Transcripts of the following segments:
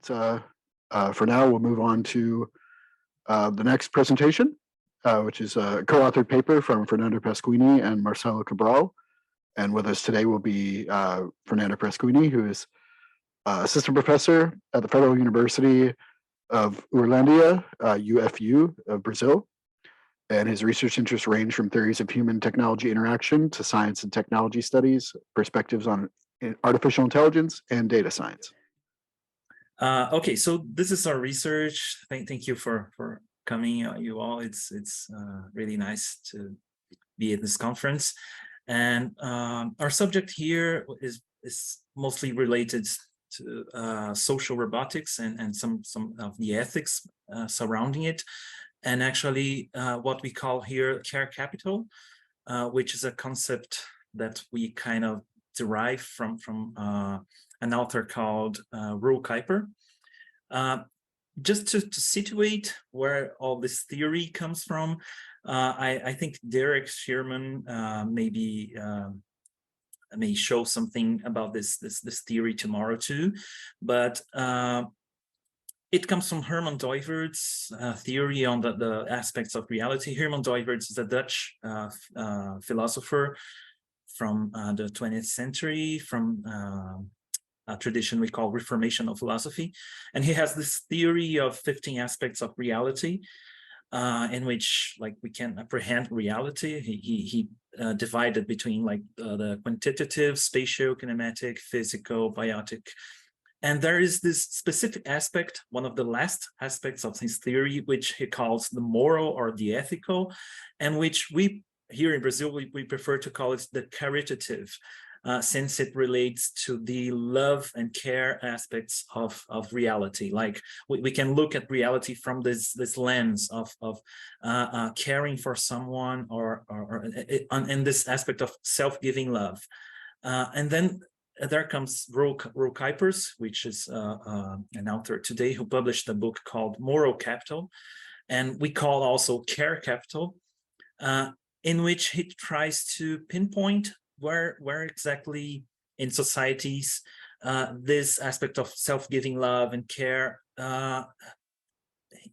For now, we'll move on to the next presentation, which is a co-authored paper from Fernando Pasquini and Marcelo Cabral. And with us today will be Fernando Pasquini, who is assistant professor at the Federal University of Uberlândia, UFU of Brazil. And his research interests range from theories of human technology interaction to science and technology studies, perspectives on artificial intelligence and data science. Okay, so this is our research. Thank you for coming, you all. It's really nice to be at this conference. And our subject here is mostly related to social robotics and some of the ethics surrounding it. And actually what we call here care capital, which is a concept that we kind of derive from an author called Roel Kuiper. Just to situate where all this theory comes from, I think Derek Sherman may show something about this theory tomorrow too, but it comes from Herman Duyvert's theory on the aspects of reality. Herman Duyvert is a Dutch philosopher from the 20th century, from a tradition we call Reformational philosophy. And he has this theory of 15 aspects of reality in which we can apprehend reality. He divided between the quantitative, spatial, kinematic, physical, biotic. And there is this specific aspect, one of the last aspects of his theory, which he calls the moral or the ethical, and which we here in Brazil, we prefer to call it the caritative, since it relates to the love and care aspects of reality. Like we can look at reality from this lens of caring for someone or in this aspect of self-giving love. And then there comes Roel Kuiper, which is an author today who published a book called Moral Capital, and we call also Care Capital, in which he tries to pinpoint where exactly in societies this aspect of self-giving love and care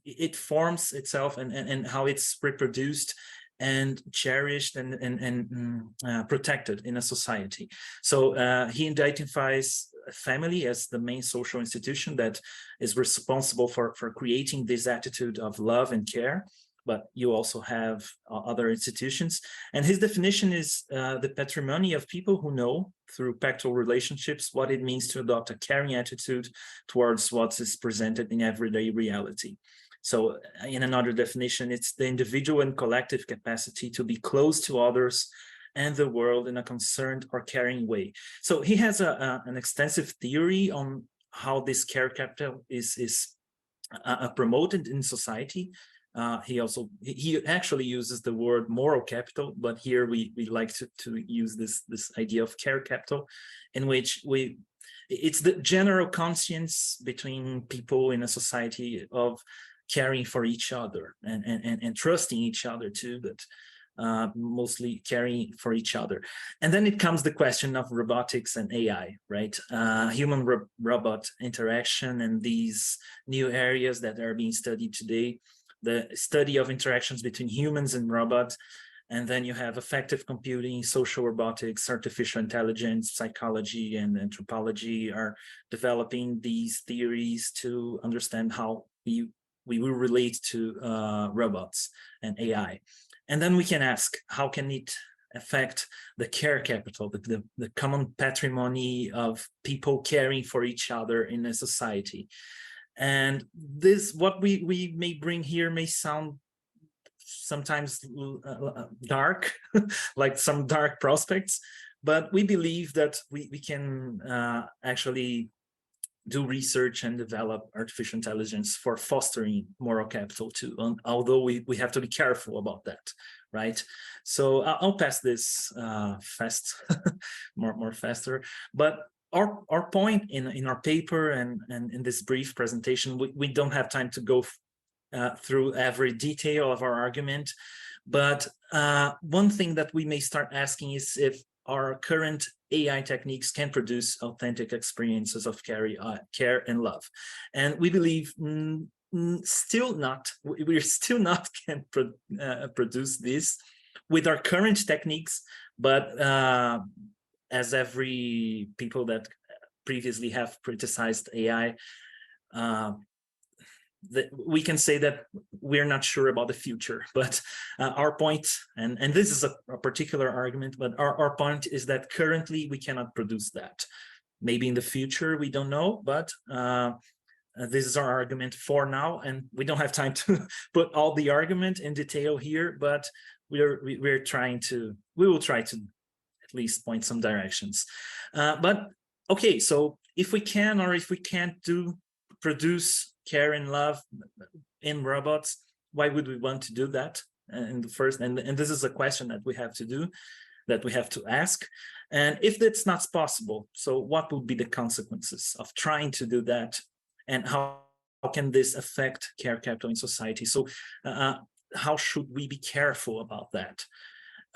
it forms itself, and how it's reproduced and cherished and protected in a society. So he identifies family as the main social institution that is responsible for creating this attitude of love and care. But you also have other institutions. And his definition is the patrimony of people who know through pactual relationships what it means to adopt a caring attitude towards what is presented in everyday reality. So in another definition, it's the individual and collective capacity to be close to others and the world in a concerned or caring way. So he has an extensive theory on how this care capital is promoted in society. He actually uses the word moral capital, but here we like to use this idea of care capital, in which it's the general conscience between people in a society of caring for each other and trusting each other too, but mostly caring for each other. And then it comes the question of robotics and AI, right? Human-robot interaction and these new areas that are being studied today, the study of interactions between humans and robots. And then you have effective computing, social robotics, artificial intelligence, psychology, and anthropology are developing these theories to understand how we will relate to robots and AI. And then we can ask, how can it affect the care capital, the common patrimony of people caring for each other in a society? And this, what we may bring here may sound sometimes dark, like some dark prospects, but we believe that we can actually do research and develop artificial intelligence for fostering moral capital too, although we have to be careful about that, right? So I'll pass this fast, more faster. But our point in our paper and in this brief presentation, we don't have time to go through every detail of our argument, but one thing that we may start asking is if our current AI techniques can produce authentic experiences of care and love. And we believe we're still not can produce this with our current techniques, but as every people that previously have criticized AI, we can say that we're not sure about the future, but our point, and this is a particular argument, but our point is that currently we cannot produce that. Maybe in the future, we don't know, but this is our argument for now, and we don't have time to put all the argument in detail here, but we will try to at least point some directions. But okay, so if we can or if we can't produce care and love in robots, why would we want to do that in the first? And this is a question that we have to ask. And if that's not possible, so what would be the consequences of trying to do that, and how can this affect care capital in society? So how should we be careful about that?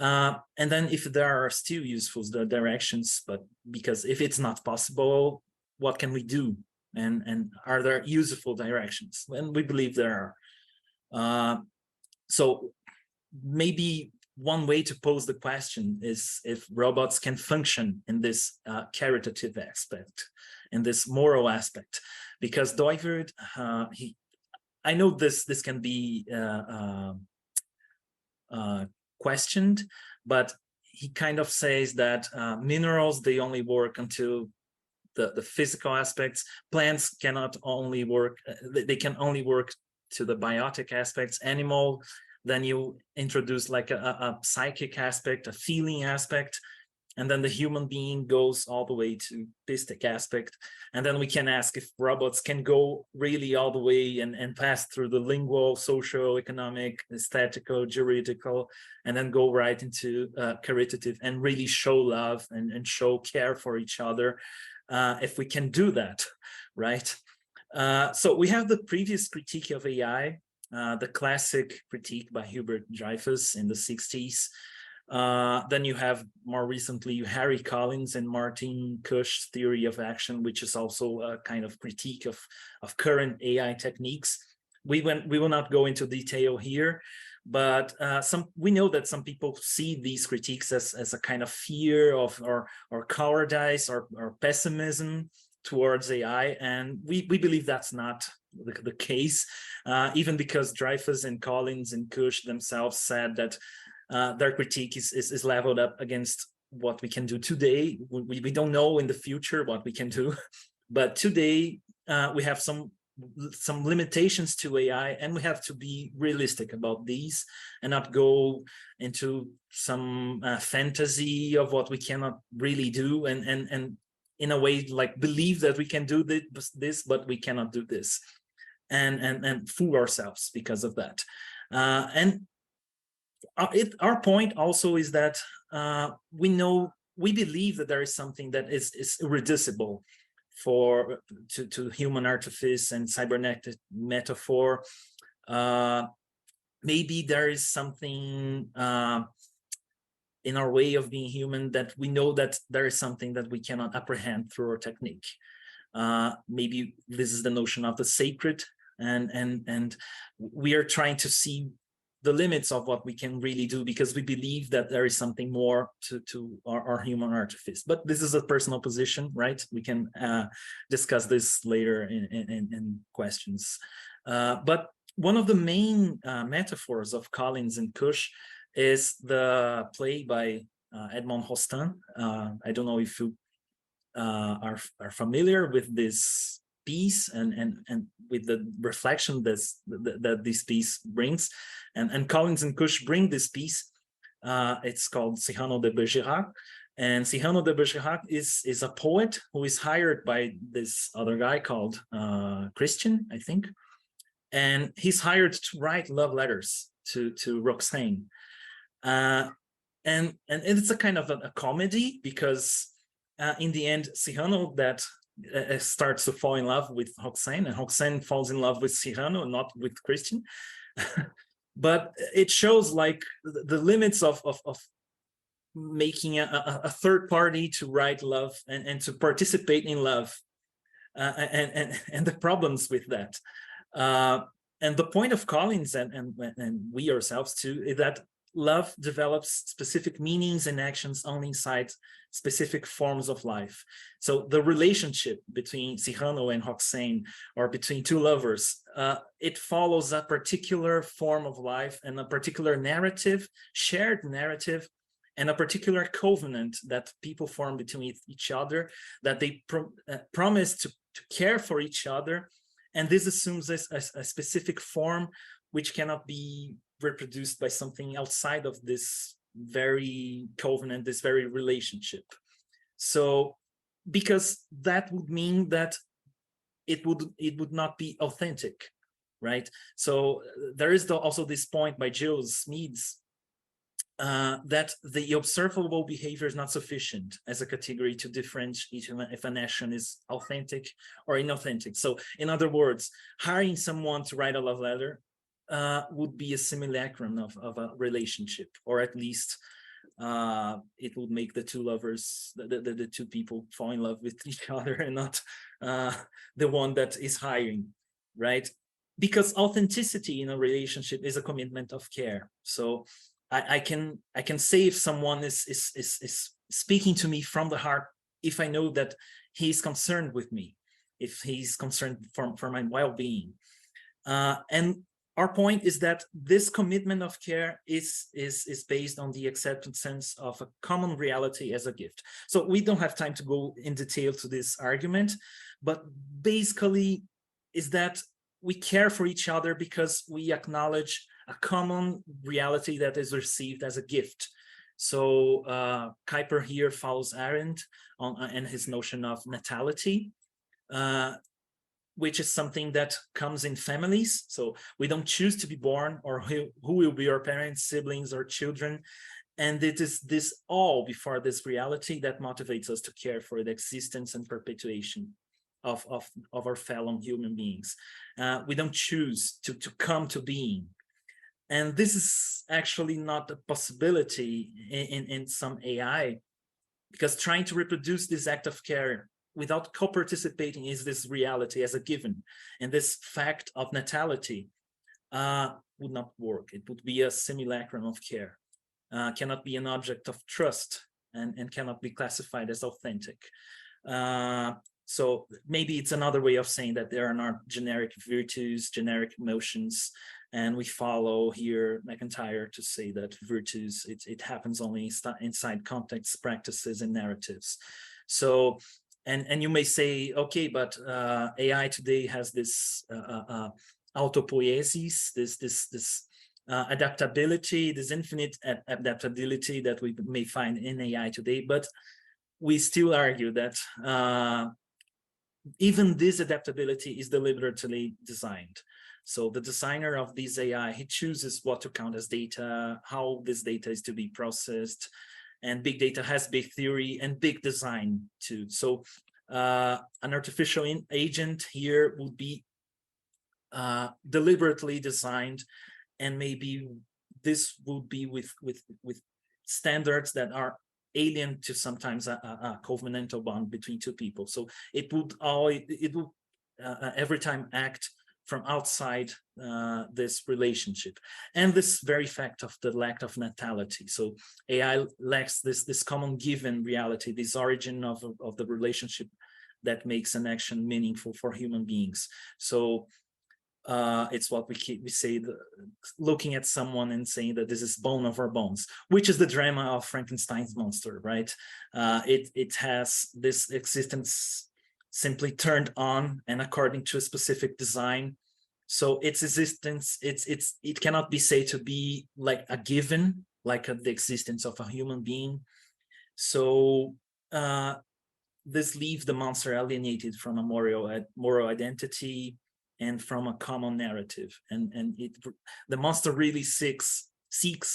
And then if there are still useful directions, but because if it's not possible, what can we do? And are there useful directions? And we believe there are. So maybe one way to pose the question is if robots can function in this caritative aspect, in this moral aspect, because Doivert, I know this can be questioned, but he kind of says that minerals, they only work until the physical aspects. Plants cannot only work, they can only work to the biotic aspects. Animal, then you introduce like a psychic aspect, a feeling aspect, and then the human being goes all the way to pistic aspect. And then we can ask if robots can go really all the way and pass through the lingual, social, economic, aesthetical, juridical, and then go right into caritative and really show love and show care for each other. If we can do that, right? So we have the previous critique of AI, the classic critique by Hubert Dreyfus in the 60s. Then you have more recently Harry Collins and Martin Kusch's theory of action, which is also a kind of critique of current AI techniques. We will not go into detail here, but we know that some people see these critiques as a kind of fear of or cowardice or pessimism towards AI, and we believe that's not the case, even because Dreyfus and Collins and Kusch themselves said that their critique is leveled up against what we can do today. We don't know in the future what we can do, but today we have some limitations to AI, and we have to be realistic about these and not go into some fantasy of what we cannot really do, and in a way like believe that we can do this, but we cannot do this, and fool ourselves because of that. Our point also is that we believe that there is something that is irreducible to human artifice and cybernetic metaphor. Maybe there is something in our way of being human that we know that there is something that we cannot apprehend through our technique. Maybe this is the notion of the sacred, and we are trying to see the limits of what we can really do, because we believe that there is something more to our human artifice. But this is a personal position, right? We can discuss this later in questions. But one of the main metaphors of Collins and Kusch is the play by Edmond Rostand. I don't know if you are familiar with this piece and with the reflection that this piece brings, and Collins and Kusch bring this piece. It's called Cyrano de Bergerac, and Cyrano de Bergerac is a poet who is hired by this other guy called Christian, I think, and he's hired to write love letters to Roxane, and it's a kind of a comedy, because in the end Cyrano that starts to fall in love with Roxane, and Roxane falls in love with Cyrano, not with Christian. But it shows like the limits of making a third party to write love and to participate in love, and the problems with that. And the point of Collins and we ourselves too is that love develops specific meanings and actions only inside specific forms of life. So the relationship between Cyrano and Roxane, or between two lovers, it follows a particular form of life and a particular narrative, shared narrative, and a particular covenant that people form between each other, that they promise to care for each other. And this assumes a specific form which cannot be reproduced by something outside of this very covenant, this very relationship. So, because that would mean that it would not be authentic, right? So there is also this point by Jill Smeeds, that the observable behavior is not sufficient as a category to differentiate if an action is authentic or inauthentic. So in other words, hiring someone to write a love letter would be a simulacrum of a relationship, or at least it would make the two lovers, the two people fall in love with each other and not the one that is hiring, right? Because authenticity in a relationship is a commitment of care. So I can say if someone is speaking to me from the heart, if I know that he's concerned with me, if he's concerned for my well-being. And our point is that this commitment of care is based on the accepted sense of a common reality as a gift. So we don't have time to go in detail to this argument, but basically is that we care for each other because we acknowledge a common reality that is received as a gift. So Kuyper here follows Arendt and his notion of natality, which is something that comes in families. So we don't choose to be born, or who will be our parents, siblings, or children. And it is this all before this reality that motivates us to care for the existence and perpetuation of our fellow human beings. We don't choose to come to being. And this is actually not a possibility in some AI, because trying to reproduce this act of care without co-participating is this reality as a given. And this fact of natality would not work. It would be a simulacrum of care, cannot be an object of trust, and cannot be classified as authentic. So maybe it's another way of saying that there are not generic virtues, generic emotions, and we follow here McIntyre to say that virtues, it happens only inside contexts, practices, and narratives. So, and you may say, okay, but AI today has this autopoiesis, this adaptability, this infinite adaptability that we may find in AI today, but we still argue that even this adaptability is deliberately designed. So the designer of this AI, he chooses what to count as data, how this data is to be processed, and big data has big theory and big design too. So an artificial agent here would be deliberately designed, and maybe this would be with standards that are alien to sometimes a covenantal bond between two people. So it would every time act from outside this relationship, and this very fact of the lack of natality. So AI lacks this common given reality, this origin of the relationship that makes an action meaningful for human beings. So it's what we say, looking at someone and saying that this is bone of our bones, which is the drama of Frankenstein's monster, right? It has this existence simply turned on and according to a specific design. So its existence, it cannot be said to be like a given, like the existence of a human being. So this leaves the monster alienated from a moral identity and from a common narrative, and the monster really seeks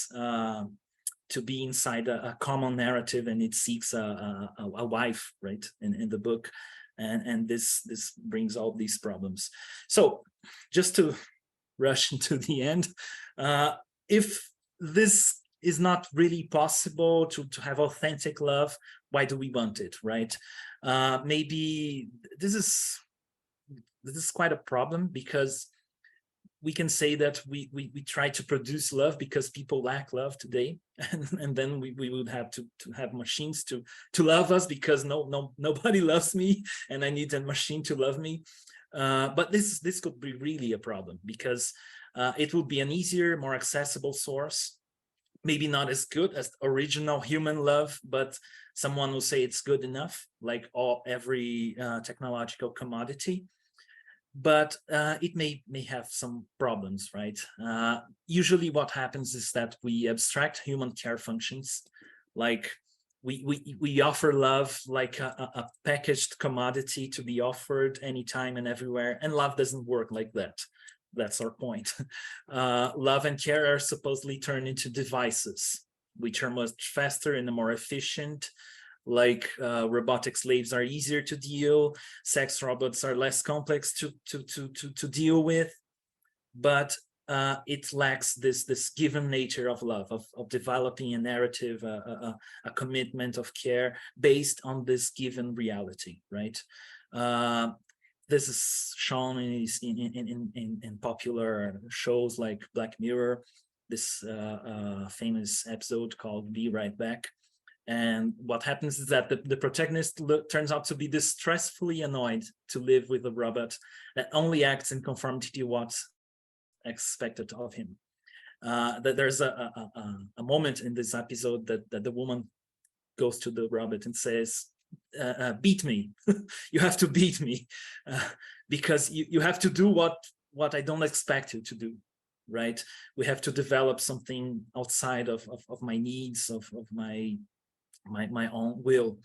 to be inside a common narrative, and it seeks a wife, right, in the book, and this brings all these problems. So just to rush into the end, if this is not really possible to have authentic love, why do we want it, right? Maybe this is quite a problem, because we can say that we try to produce love because people lack love today, and then we would have to have machines to love us, because nobody loves me and I need a machine to love me. But this could be really a problem, because it would be an easier, more accessible source, maybe not as good as original human love, but someone will say it's good enough, like every technological commodity. But it may have some problems, right? Usually what happens is that we abstract human care functions, like we offer love like a packaged commodity to be offered anytime and everywhere, and love doesn't work like that. That's our point. Love and care are supposedly turned into devices, which are much faster and more efficient. Like robotic slaves are easier to deal, sex robots are less complex to deal with, but it lacks this given nature of love, of developing a narrative, a commitment of care based on this given reality, right? This is shown in popular shows like Black Mirror, this famous episode called Be Right Back. And what happens is that the protagonist turns out to be distressfully annoyed to live with a robot that only acts in conformity to what's expected of him. That there's a moment in this episode that the woman goes to the robot and says, beat me. You have to beat me, because you have to do what I don't expect you to do, right? We have to develop something outside of my needs, of my own will,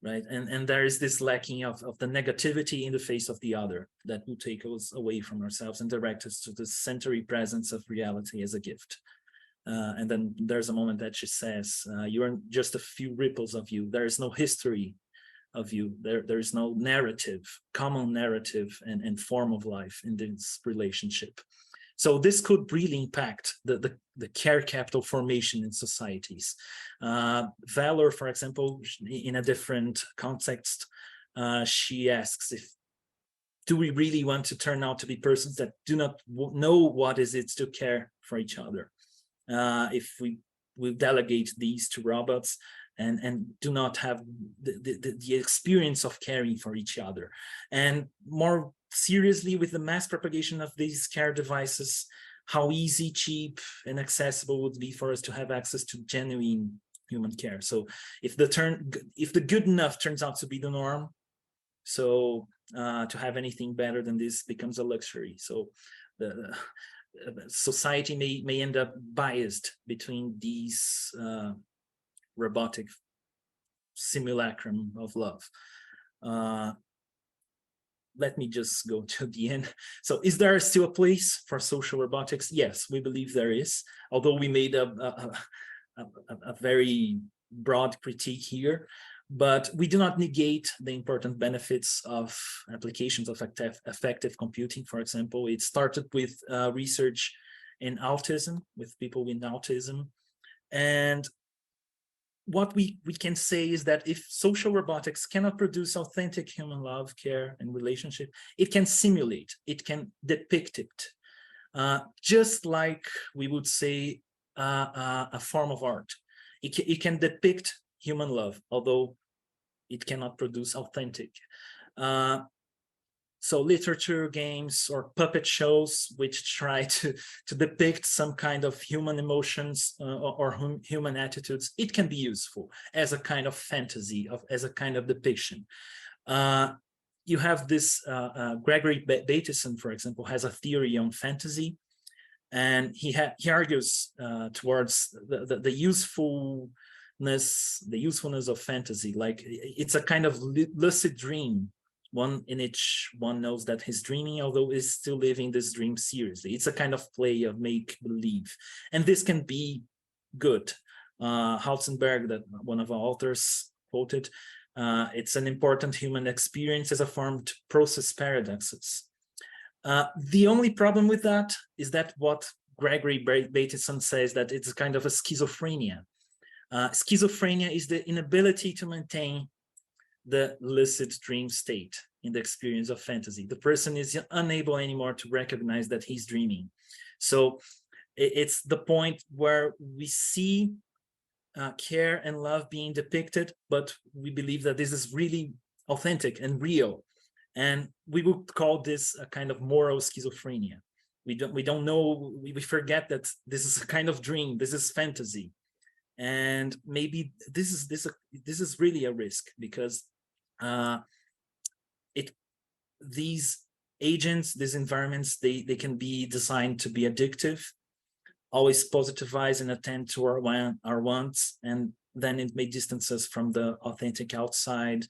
right? And there is this lacking of the negativity in the face of the other that will take us away from ourselves and direct us to the century presence of reality as a gift. And then there's a moment that she says, you are just a few ripples of you. There is no history of you. There is no narrative, common narrative and form of life in this relationship. So this could really impact the care capital formation in societies. Valor, for example, in a different context, she asks, do we really want to turn out to be persons that do not know what is it to care for each other? If we delegate these to robots and do not have the experience of caring for each other. And more seriously, with the mass propagation of these care devices, how easy, cheap, and accessible would be for us to have access to genuine human care. So if the good enough turns out to be the norm, so to have anything better than this becomes a luxury. So the society may end up biased between these robotic simulacrum of love. Let me just go to the end. So is there still a place for social robotics? Yes, we believe there is, although we made a very broad critique here, but we do not negate the important benefits of applications of affective computing. For example, it started with research in autism, with people with autism. And what we can say is that if social robotics cannot produce authentic human love, care, and relationship, it can simulate, it can depict it, just like we would say a form of art. It can depict human love, although it cannot produce authentic. So literature, games, or puppet shows which try to depict some kind of human emotions or human attitudes, it can be useful as a kind of fantasy, as a kind of depiction. You have this, Gregory Bateson, for example, has a theory on fantasy, and he argues towards the usefulness of fantasy, like it's a kind of lucid dream, one in which one knows that he's dreaming, although is still living this dream seriously. It's a kind of play of make-believe, and this can be good. Halzenberg, that one of our authors quoted, it's an important human experience as a form to process paradoxes. The only problem with that is that what Gregory Bateson says that it's kind of a schizophrenia. Schizophrenia is the inability to maintain the lucid dream state in the experience of fantasy. The person is unable anymore to recognize that he's dreaming. So it's the point where we see care and love being depicted, but we believe that this is really authentic and real. And we would call this a kind of moral schizophrenia. We don't know, we forget that this is a kind of dream, this is fantasy. And maybe this is really a risk, because these agents, these environments, they can be designed to be addictive, always positivize and attend to our wants, and then it may distance us from the authentic outside,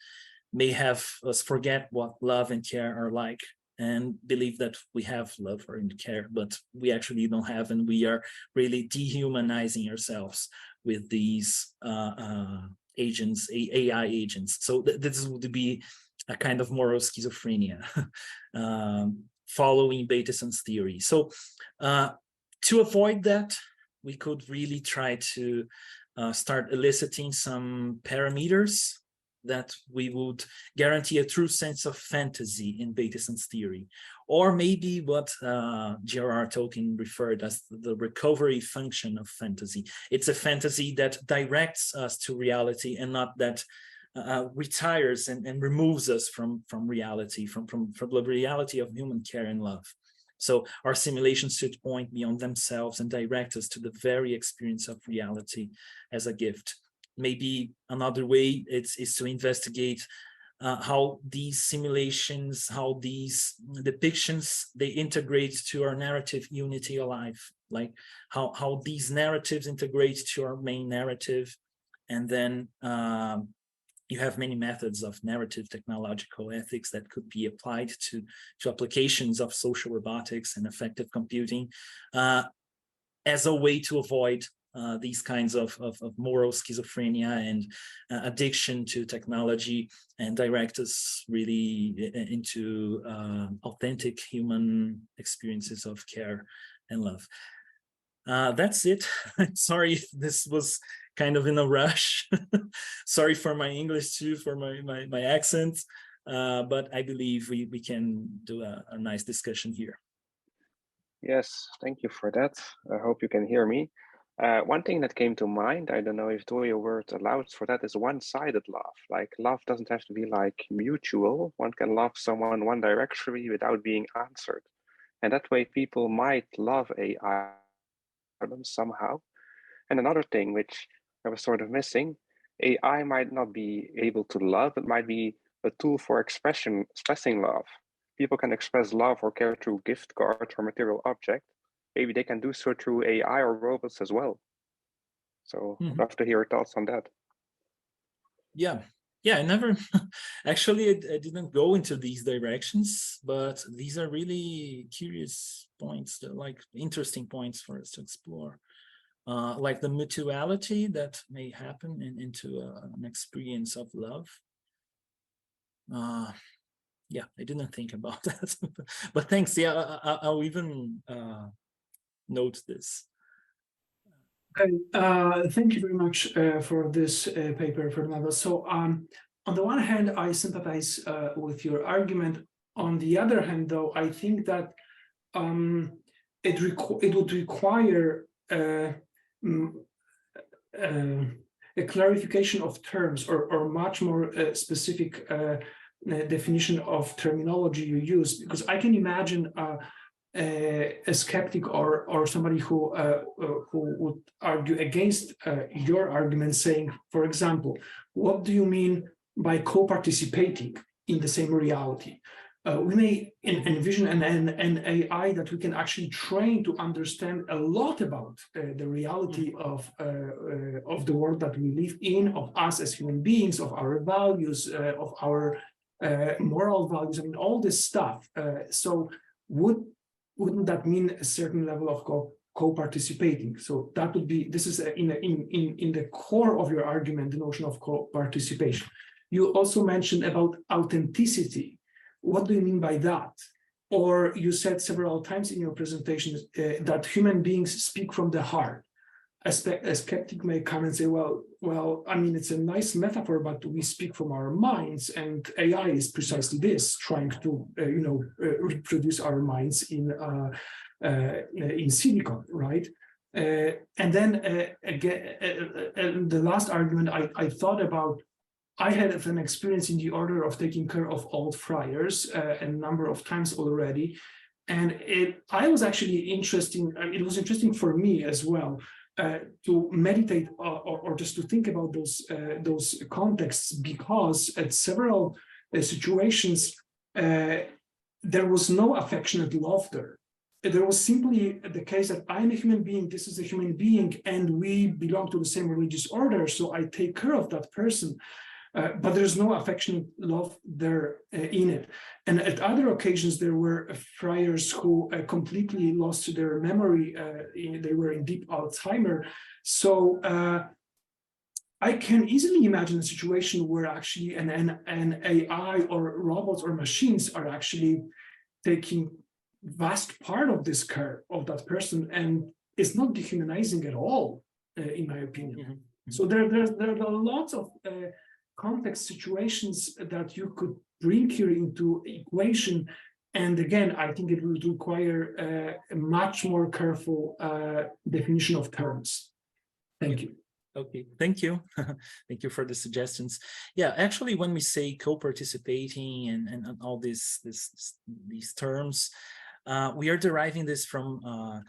may have us forget what love and care are like, and believe that we have love or care, but we actually don't have, and we are really dehumanizing ourselves with these agents, AI agents. So this would be a kind of moral schizophrenia, following Bateson's theory. So to avoid that, we could really try to start eliciting some parameters that we would guarantee a true sense of fantasy in Bateson's theory, or maybe what J.R.R. Tolkien referred as the recovery function of fantasy. It's a fantasy that directs us to reality, and not that retires and removes us from reality, from the reality of human care and love. So our simulations should point beyond themselves and direct us to the very experience of reality as a gift. Maybe another way is to investigate how these simulations, how these depictions, they integrate to our narrative unity alive, like how these narratives integrate to our main narrative. And then you have many methods of narrative technological ethics that could be applied to applications of social robotics and effective computing as a way to avoid these kinds of moral schizophrenia and addiction to technology, and direct us really into authentic human experiences of care and love. That's it. Sorry if this was kind of in a rush. Sorry for my English too, for my accent, but I believe we can do a nice discussion here. Yes, thank you for that. I hope you can hear me. One thing that came to mind, I don't know if your word allows for that, is one-sided love. Like, love doesn't have to be like mutual. One can love someone one directionally without being answered. And that way people might love AI somehow. And another thing which I was sort of missing, AI might not be able to love, it might be a tool for expressing love. People can express love or care through gift cards or material object. Maybe they can do so through AI or robots as well. So I'd love to hear your thoughts on that. Yeah, I never, actually, I didn't go into these directions, but these are really curious points, like interesting points for us to explore. Like the mutuality that may happen into an experience of love. Yeah, I didn't think about that, but thanks. Yeah, I'll even note this. Okay, thank you very much for this paper, Fernando. So on the one hand, I sympathize with your argument. On the other hand, though, I think that it would require a clarification of terms, or much more specific definition of terminology you use, because I can imagine a skeptic or somebody who would argue against your argument, saying, for example, what do you mean by co-participating in the same reality? We may envision an AI that we can actually train to understand a lot about the reality of the world that we live in, of us as human beings, of our values, of our moral values. I mean, all this stuff. So wouldn't that mean a certain level of co-participating? So that would be, this is in the core of your argument, the notion of co-participation. You also mentioned about authenticity. What do you mean by that? or you said several times in your presentation that human beings speak from the heart. A skeptic may come and say, well, I mean, it's a nice metaphor, but we speak from our minds, and AI is precisely this, trying to, reproduce our minds in silicon, right? And then again, the last argument I thought about, I had an experience in the order of taking care of old friars a number of times already, and I was actually interesting. It was interesting for me as well. To meditate or just to think about those contexts, because at several situations there was no affectionate love there. There was simply the case that I'm a human being, this is a human being, and we belong to the same religious order, so I take care of that person. But there's no affectionate love there in it. And at other occasions, there were friars who completely lost their memory. They were in deep Alzheimer. So I can easily imagine a situation where actually an AI or robots or machines are actually taking vast part of this care of that person, and it's not dehumanizing at all, in my opinion. Mm-hmm. So there are lots of complex situations that you could bring here into equation. And again, I think it would require a much more careful definition of terms. Thank you. Okay, thank you. Thank you for the suggestions. Yeah, actually, when we say co-participating and all these terms, we are deriving this from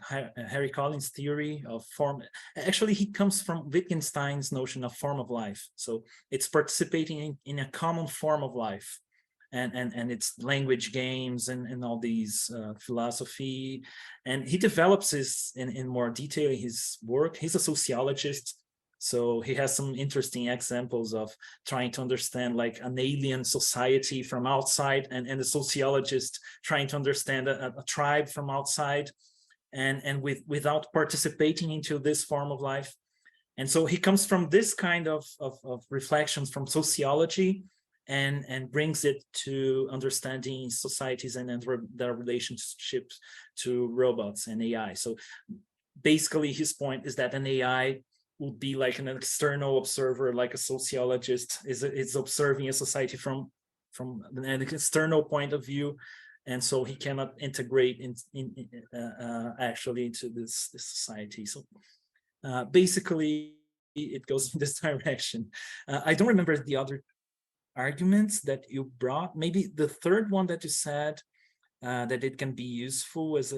Harry Collins' theory of form. Actually, he comes from Wittgenstein's notion of form of life. So it's participating in a common form of life. And it's language games and all these philosophy. And he develops this in more detail in his work. He's a sociologist. So he has some interesting examples of trying to understand like an alien society from outside, and a sociologist trying to understand a tribe from outside, and without participating into this form of life. And so he comes from this kind of reflections from sociology and brings it to understanding societies and their relationships to robots and AI. So basically his point is that an AI would be like an external observer, like a sociologist is observing a society from an external point of view, and so he cannot integrate actually into this society. So basically, it goes in this direction. I don't remember the other arguments that you brought. Maybe the third one that you said that it can be useful as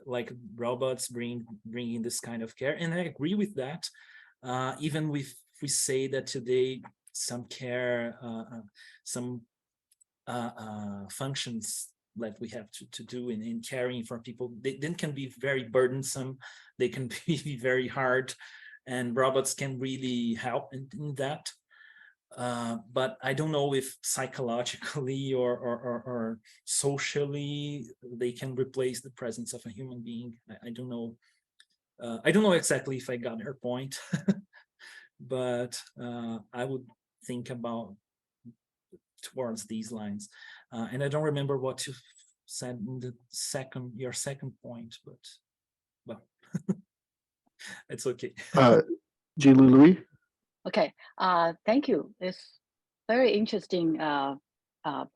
like robots bringing this kind of care, and I agree with that. Even if we say that today some care, some functions that we have to do in caring for people, they then can be very burdensome, they can be very hard, and robots can really help in that. But I don't know if psychologically or socially they can replace the presence of a human being. I don't know. I don't know exactly if I got her point, but I would think about towards these lines. And I don't remember what you said in your second point, but well, it's okay. Jilu Louis? Okay, thank you. It's very interesting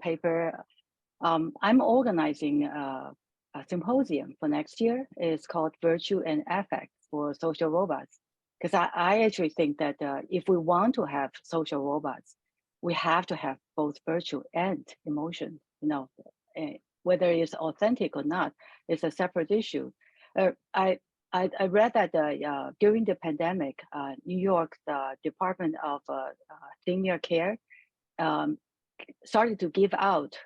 paper. I'm organizing a symposium for next year. It's called Virtue and Affect for Social Robots. Because I actually think that if we want to have social robots, we have to have both virtue and emotion. You know, whether it's authentic or not, it's a separate issue. I read that during the pandemic, New York's Department of Senior Care started to give out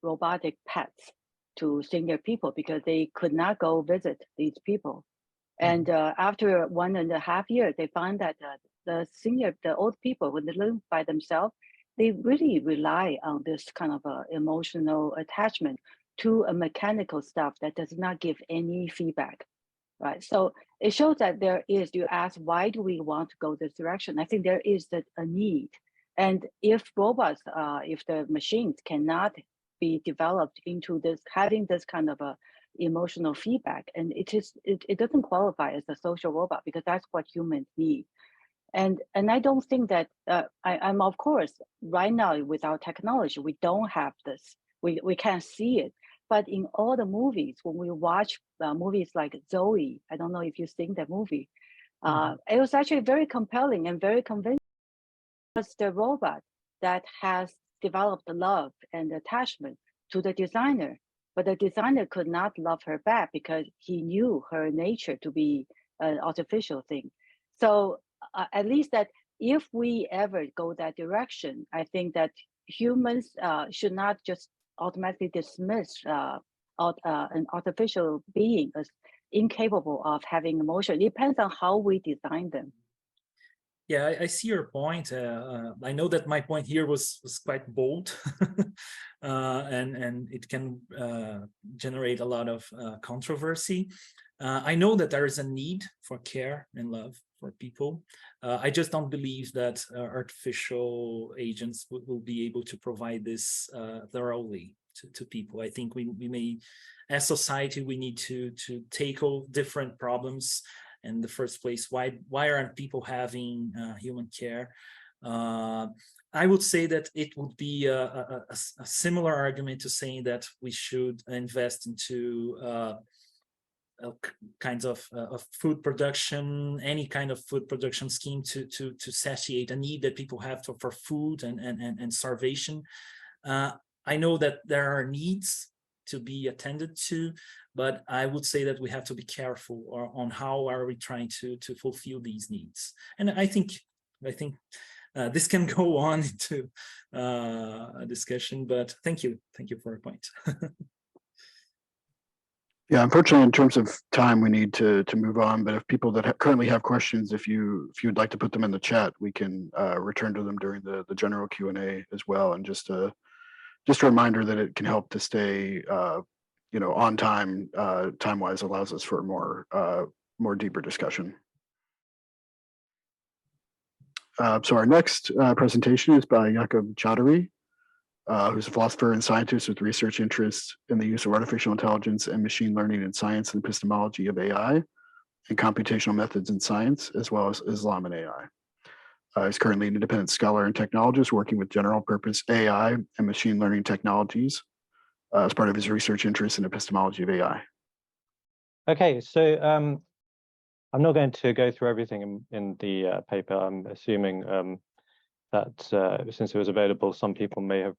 robotic pets to senior people because they could not go visit these people. And after 1.5 years, they found that the old people, when they live by themselves, they really rely on this kind of emotional attachment to a mechanical stuff that does not give any feedback, right? So it shows that there is, you ask, why do we want to go this direction? I think there is a need. And if robots, if the machines cannot be developed into this, having this kind of a emotional feedback. And it doesn't qualify as a social robot because that's what humans need. And I don't think that I'm, of course, right now with our technology, we don't have this. We can't see it. But in all the movies, when we watch movies like Zoe, I don't know if you've seen that movie, it was actually very compelling and very convincing. It's the robot that has developed love and attachment to the designer, but the designer could not love her back because he knew her nature to be an artificial thing. So at least that if we ever go that direction, I think that humans should not just automatically dismiss an artificial being as incapable of having emotion. It depends on how we design them. Yeah, I see your point. I know that my point here was quite bold, and it can generate a lot of controversy. I know that there is a need for care and love for people. I just don't believe that artificial agents will be able to provide this thoroughly to people. I think we may, as society, we need to tackle different problems. In the first place, why aren't people having human care? I would say that it would be a similar argument to saying that we should invest into kinds of food production, any kind of food production scheme to satiate a need that people have for food and starvation. I know that there are needs to be attended to, but I would say that we have to be careful on how are we trying to fulfill these needs. And I think this can go on into a discussion, but thank you for your point. Yeah, unfortunately, in terms of time, we need to move on. But if people that currently have questions, if you'd like to put them in the chat, we can return to them during the general Q&A as well. And just a reminder that it can help to stay on time, time-wise, allows us for more deeper discussion. So our next presentation is by Yaqub Chaudhary, who's a philosopher and scientist with research interests in the use of artificial intelligence and machine learning in science and epistemology of AI and computational methods in science, as well as Islam and AI. He's currently an independent scholar and technologist working with general purpose AI and machine learning technologies as part of his research interest in epistemology of AI. Okay, so I'm not going to go through everything in the paper. I'm assuming that since it was available, some people may have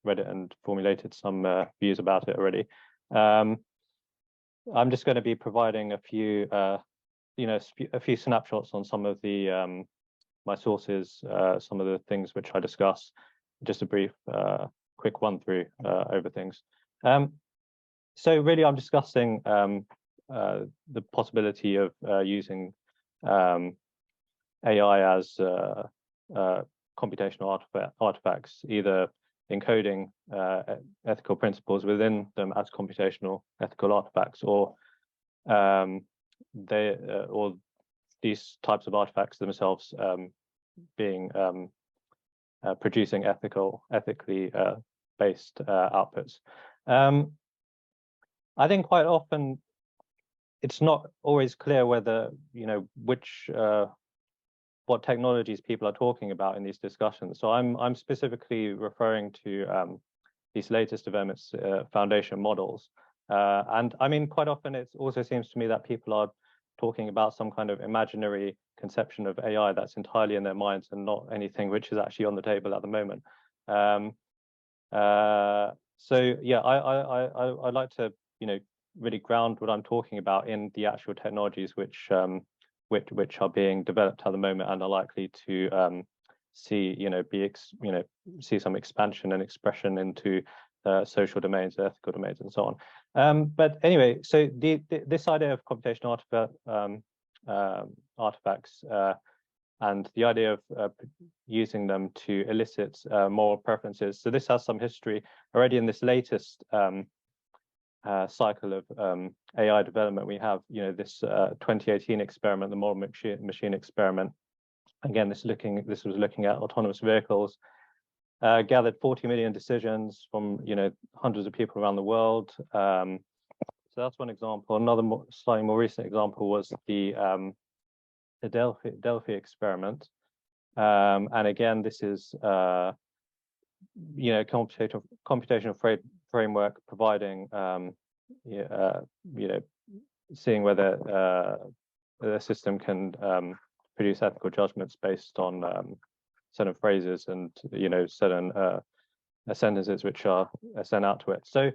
read it and formulated some views about it already. I'm just going to be providing a few, a few snapshots on some of the my sources, some of the things which I discuss. Just a brief, quick run through over things. So really, I'm discussing the possibility of using AI as computational artifacts, either encoding ethical principles within them as computational ethical artifacts, or these types of artifacts themselves being producing ethically based outputs. I think quite often it's not always clear whether what technologies people are talking about in these discussions. So I'm specifically referring to these latest developments, foundation models, and I mean quite often it also seems to me that people are talking about some kind of imaginary conception of AI that's entirely in their minds and not anything which is actually on the table at the moment. So yeah, I like to really ground what I'm talking about in the actual technologies which are being developed at the moment and are likely to see see some expansion and expression into social domains, ethical domains, and so on. But anyway, so this idea of computational artifacts and the idea of using them to elicit moral preferences. So this has some history already in this latest cycle of AI development. We have this 2018 experiment, the moral machine experiment. Again, this was looking at autonomous vehicles. gathered 40 million decisions from hundreds of people around the world. So that's one example. Another slightly more recent example was the Delphi experiment, and again, this is computational framework providing seeing whether the system can produce ethical judgments based on certain phrases and certain sentences which are sent out to it. So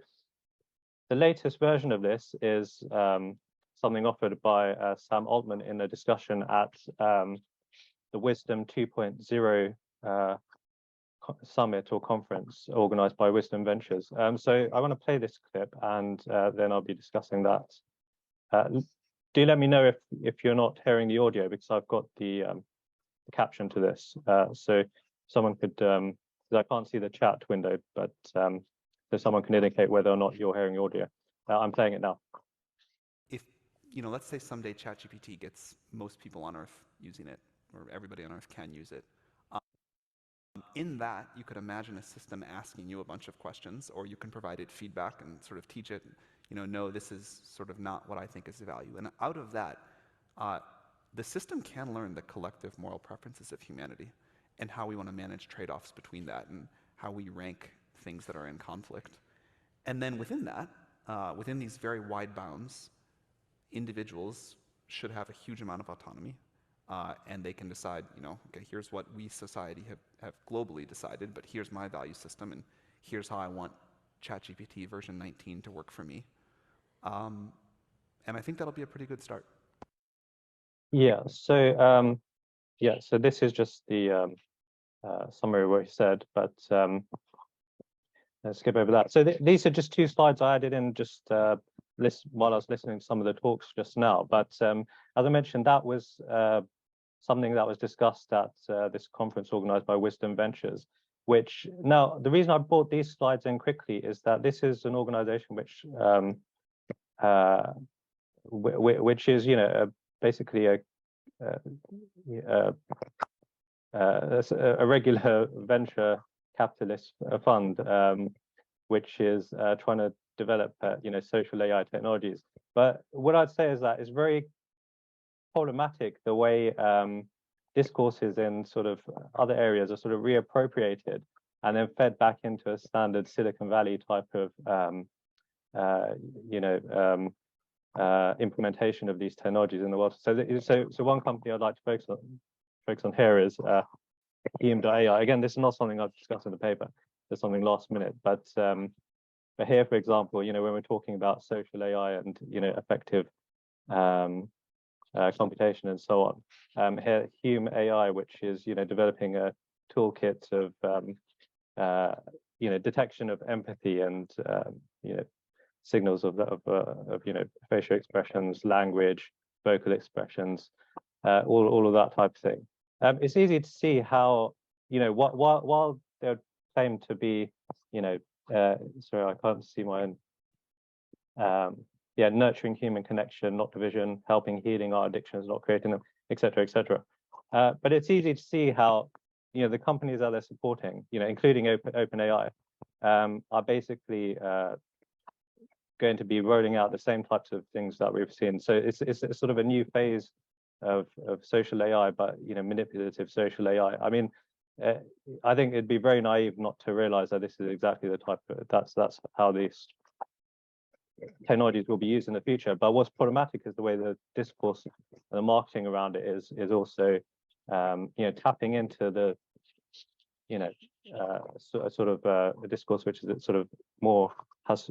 the latest version of this is something offered by Sam Altman in a discussion at the Wisdom 2.0 summit or conference organized by Wisdom Ventures. So I want to play this clip, and then I'll be discussing that. Do let me know if you're not hearing the audio, because I've got the caption to this. So someone could, I can't see the chat window, but so someone can indicate whether or not you're hearing audio. I'm playing it now. If, let's say someday ChatGPT gets most people on Earth using it, or everybody on Earth can use it. In that, you could imagine a system asking you a bunch of questions, or you can provide it feedback and sort of teach it, no, this is sort of not what I think is the value. And out of that, the system can learn the collective moral preferences of humanity and how we want to manage trade-offs between that and how we rank things that are in conflict. And then within that, within these very wide bounds, individuals should have a huge amount of autonomy, and they can decide, okay, here's what we society have globally decided, but here's my value system, and here's how I want ChatGPT version 19 to work for me. And I think that'll be a pretty good start. Yeah. So so this is just the summary of what he said, but let's skip over that. So these are just two slides I added in just while I was listening to some of the talks just now. But as I mentioned, that was something that was discussed at this conference organized by Wisdom Ventures, which now the reason I brought these slides in quickly is that this is an organization which is, basically a regular venture capitalist fund, which is trying to develop, social AI technologies. But what I'd say is that it's very problematic the way discourses in sort of other areas are sort of reappropriated and then fed back into a standard Silicon Valley type of, implementation of these technologies in the world. So one company I'd like to focus on here is AI. Again, this is not something I've discussed in the paper. There's something last minute, but here, for example, when we're talking about social AI and effective computation and so on, here Hume AI, which is developing a toolkit of detection of empathy and signals of facial expressions, language, vocal expressions, all of that type of thing. It's easy to see how while they claim to be sorry, I can't see my own. Nurturing human connection, not division, helping healing our addictions, not creating them, etc., etc. But it's easy to see how the companies that they're supporting, including OpenAI, are basically going to be rolling out the same types of things that we've seen. So it's sort of a new phase of social AI, but manipulative social AI. I mean, I think it'd be very naive not to realize that this is exactly the type of that's how these technologies will be used in the future. But what's problematic is the way the discourse and the marketing around it is also tapping into the sort of a discourse which is sort of more would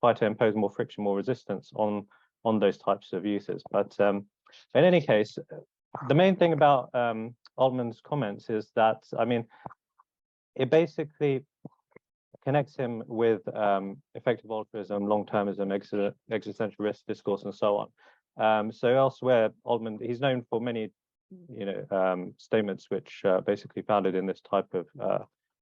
try to impose more friction, more resistance on those types of uses. But in any case, the main thing about Altman's comments is that, I mean, it basically connects him with effective altruism, long-termism, existential risk discourse, and so on. So elsewhere, Altman, he's known for many statements which basically founded in this type of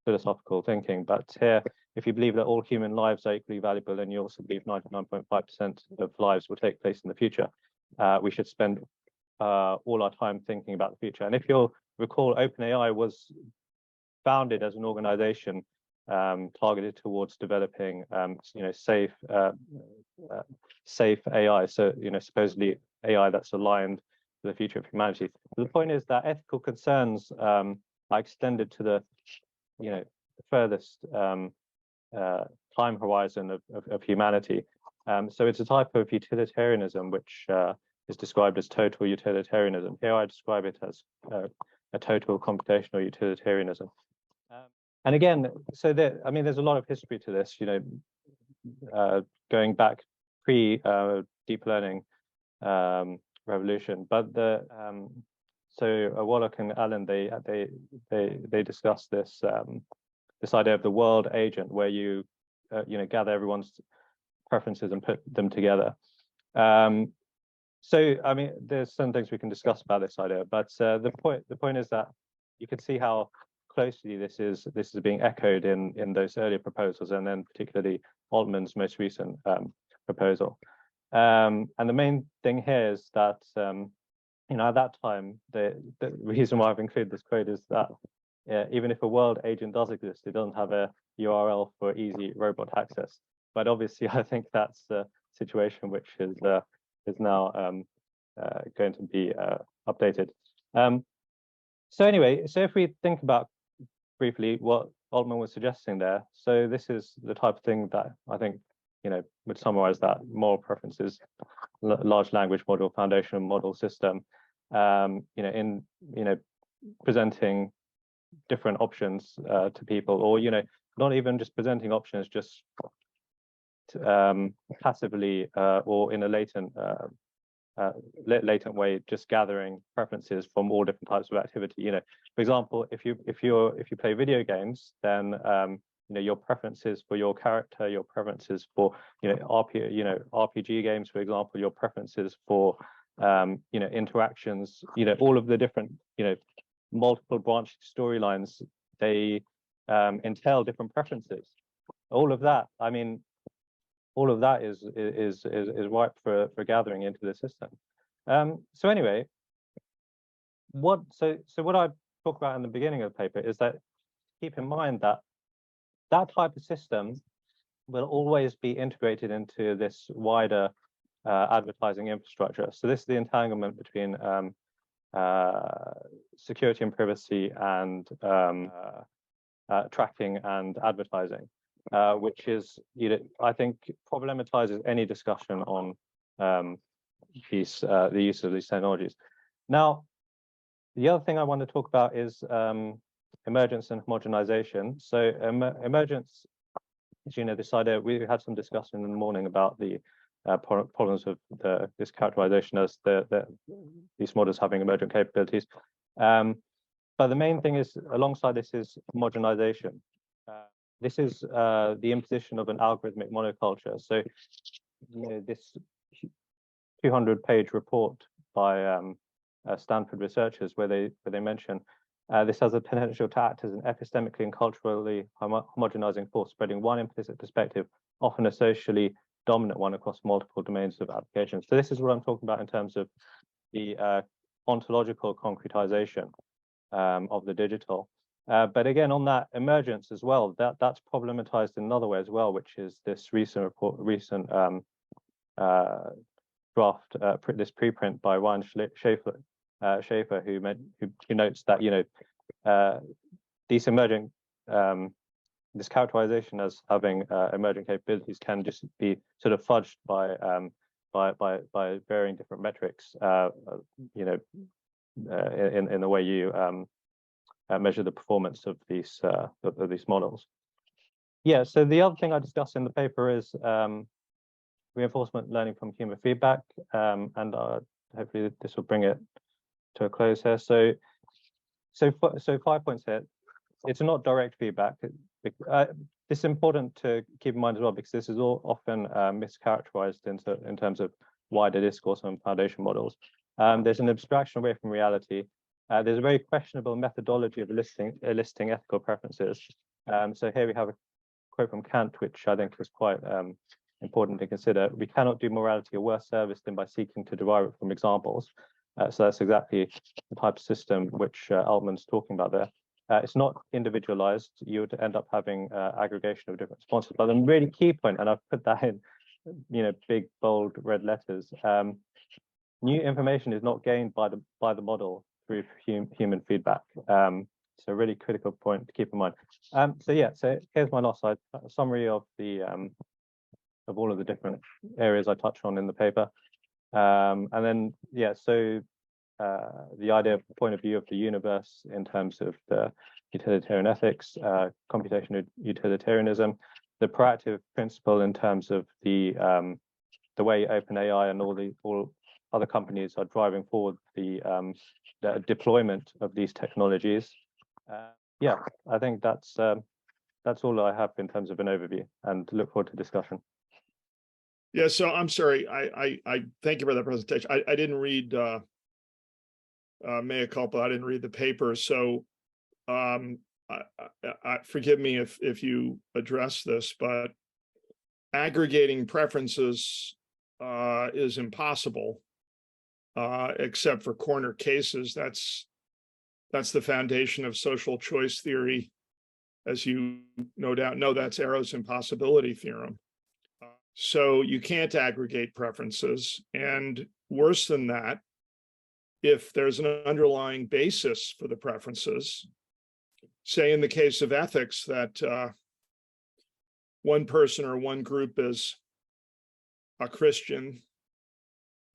philosophical thinking. But here, if you believe that all human lives are equally valuable, and you also believe 99.5% of lives will take place in the future, we should spend all our time thinking about the future. And if you'll recall, OpenAI was founded as an organization targeted towards developing, safe AI. So, supposedly AI that's aligned to the future of humanity. But the point is that ethical concerns are extended to the, furthest time horizon of humanity. So it's a type of utilitarianism which is described as total utilitarianism. Here I describe it as a total computational utilitarianism. And again, so there's a lot of history to this, going back pre deep learning revolution. But so Wallach and Allen, they discussed this this idea of the world agent, where you gather everyone's preferences and put them together. So there's some things we can discuss about this idea, but the point is that you can see how closely this is being echoed in those earlier proposals, and then particularly Altman's most recent proposal. And the main thing here is that at that time, the reason why I've included this quote is that even if a world agent does exist, it doesn't have a URL for easy robot access. But obviously, I think that's a situation which is now going to be updated. So anyway, so if we think about briefly what Altman was suggesting there, so this is the type of thing that I think would summarize that moral preferences, large language model, foundational model system, in presenting different options to people, or not even just presenting options, just passively or in a latent way, just gathering preferences from all different types of activity. For example, if you play video games, then your preferences for your character, your preferences for RPG games, for example, your preferences for interactions, all of the different multiple branch storylines, they entail different preferences. All of that, is ripe for gathering into the system. So anyway, what I talk about in the beginning of the paper is that keep in mind that type of system will always be integrated into this wider advertising infrastructure. So this is the entanglement between security and privacy and tracking and advertising, which is, I think, problematizes any discussion on the use of these technologies. Now, the other thing I want to talk about is emergence and homogenization. So emergence, as this idea, we had some discussion in the morning about the problems of this characterization as these models having emergent capabilities. But the main thing is, alongside this, is homogenization. This is the imposition of an algorithmic monoculture. So, this 200-page report by Stanford researchers, where they mention this has a potential to act as an epistemically and culturally homogenizing force, spreading one implicit perspective, often a socially dominant one, across multiple domains of application. So this is what I'm talking about in terms of the ontological concretization of the digital. But again, on that emergence as well, that's problematized in another way as well, which is this recent draft, this preprint by Ryan Schaefer, who notes that these emerging this characterization as having emergent capabilities can just be sort of fudged by varying different metrics, in the way you measure the performance of these models. Yeah. So the other thing I discuss in the paper is reinforcement learning from human feedback, and hopefully this will bring it to a close here. So 5 points here. It's not direct feedback. This is important to keep in mind as well, because this is all often mischaracterized in terms of wider discourse on foundation models. There's an abstraction away from reality. There's a very questionable methodology of eliciting ethical preferences. So here we have a quote from Kant, which I think is quite important to consider. We cannot do morality a worse service than by seeking to derive it from examples. So that's exactly the type of system which Altman's talking about there. It's not individualized. You would end up having aggregation of different responses. But the really key point, and I've put that in, big, bold, red letters. New information is not gained by the model through human feedback. So really critical point to keep in mind. So here's my last slide, a summary of the of all of the different areas I touched on in the paper. And then, so the idea of point of view of the universe in terms of the utilitarian ethics, computational utilitarianism, the proactive principle in terms of the way OpenAI and all other companies are driving forward the deployment of these technologies. I think that's all I have in terms of an overview, and look forward to discussion. Yeah, so I'm sorry. I thank you for that presentation. I didn't read mea culpa. I didn't read the paper, so forgive me if you address this, but aggregating preferences is impossible, except for corner cases. That's the foundation of social choice theory, as you no doubt know. That's Arrow's impossibility theorem. So you can't aggregate preferences, and worse than that, if there's an underlying basis for the preferences, say in the case of ethics that one person or one group is a Christian,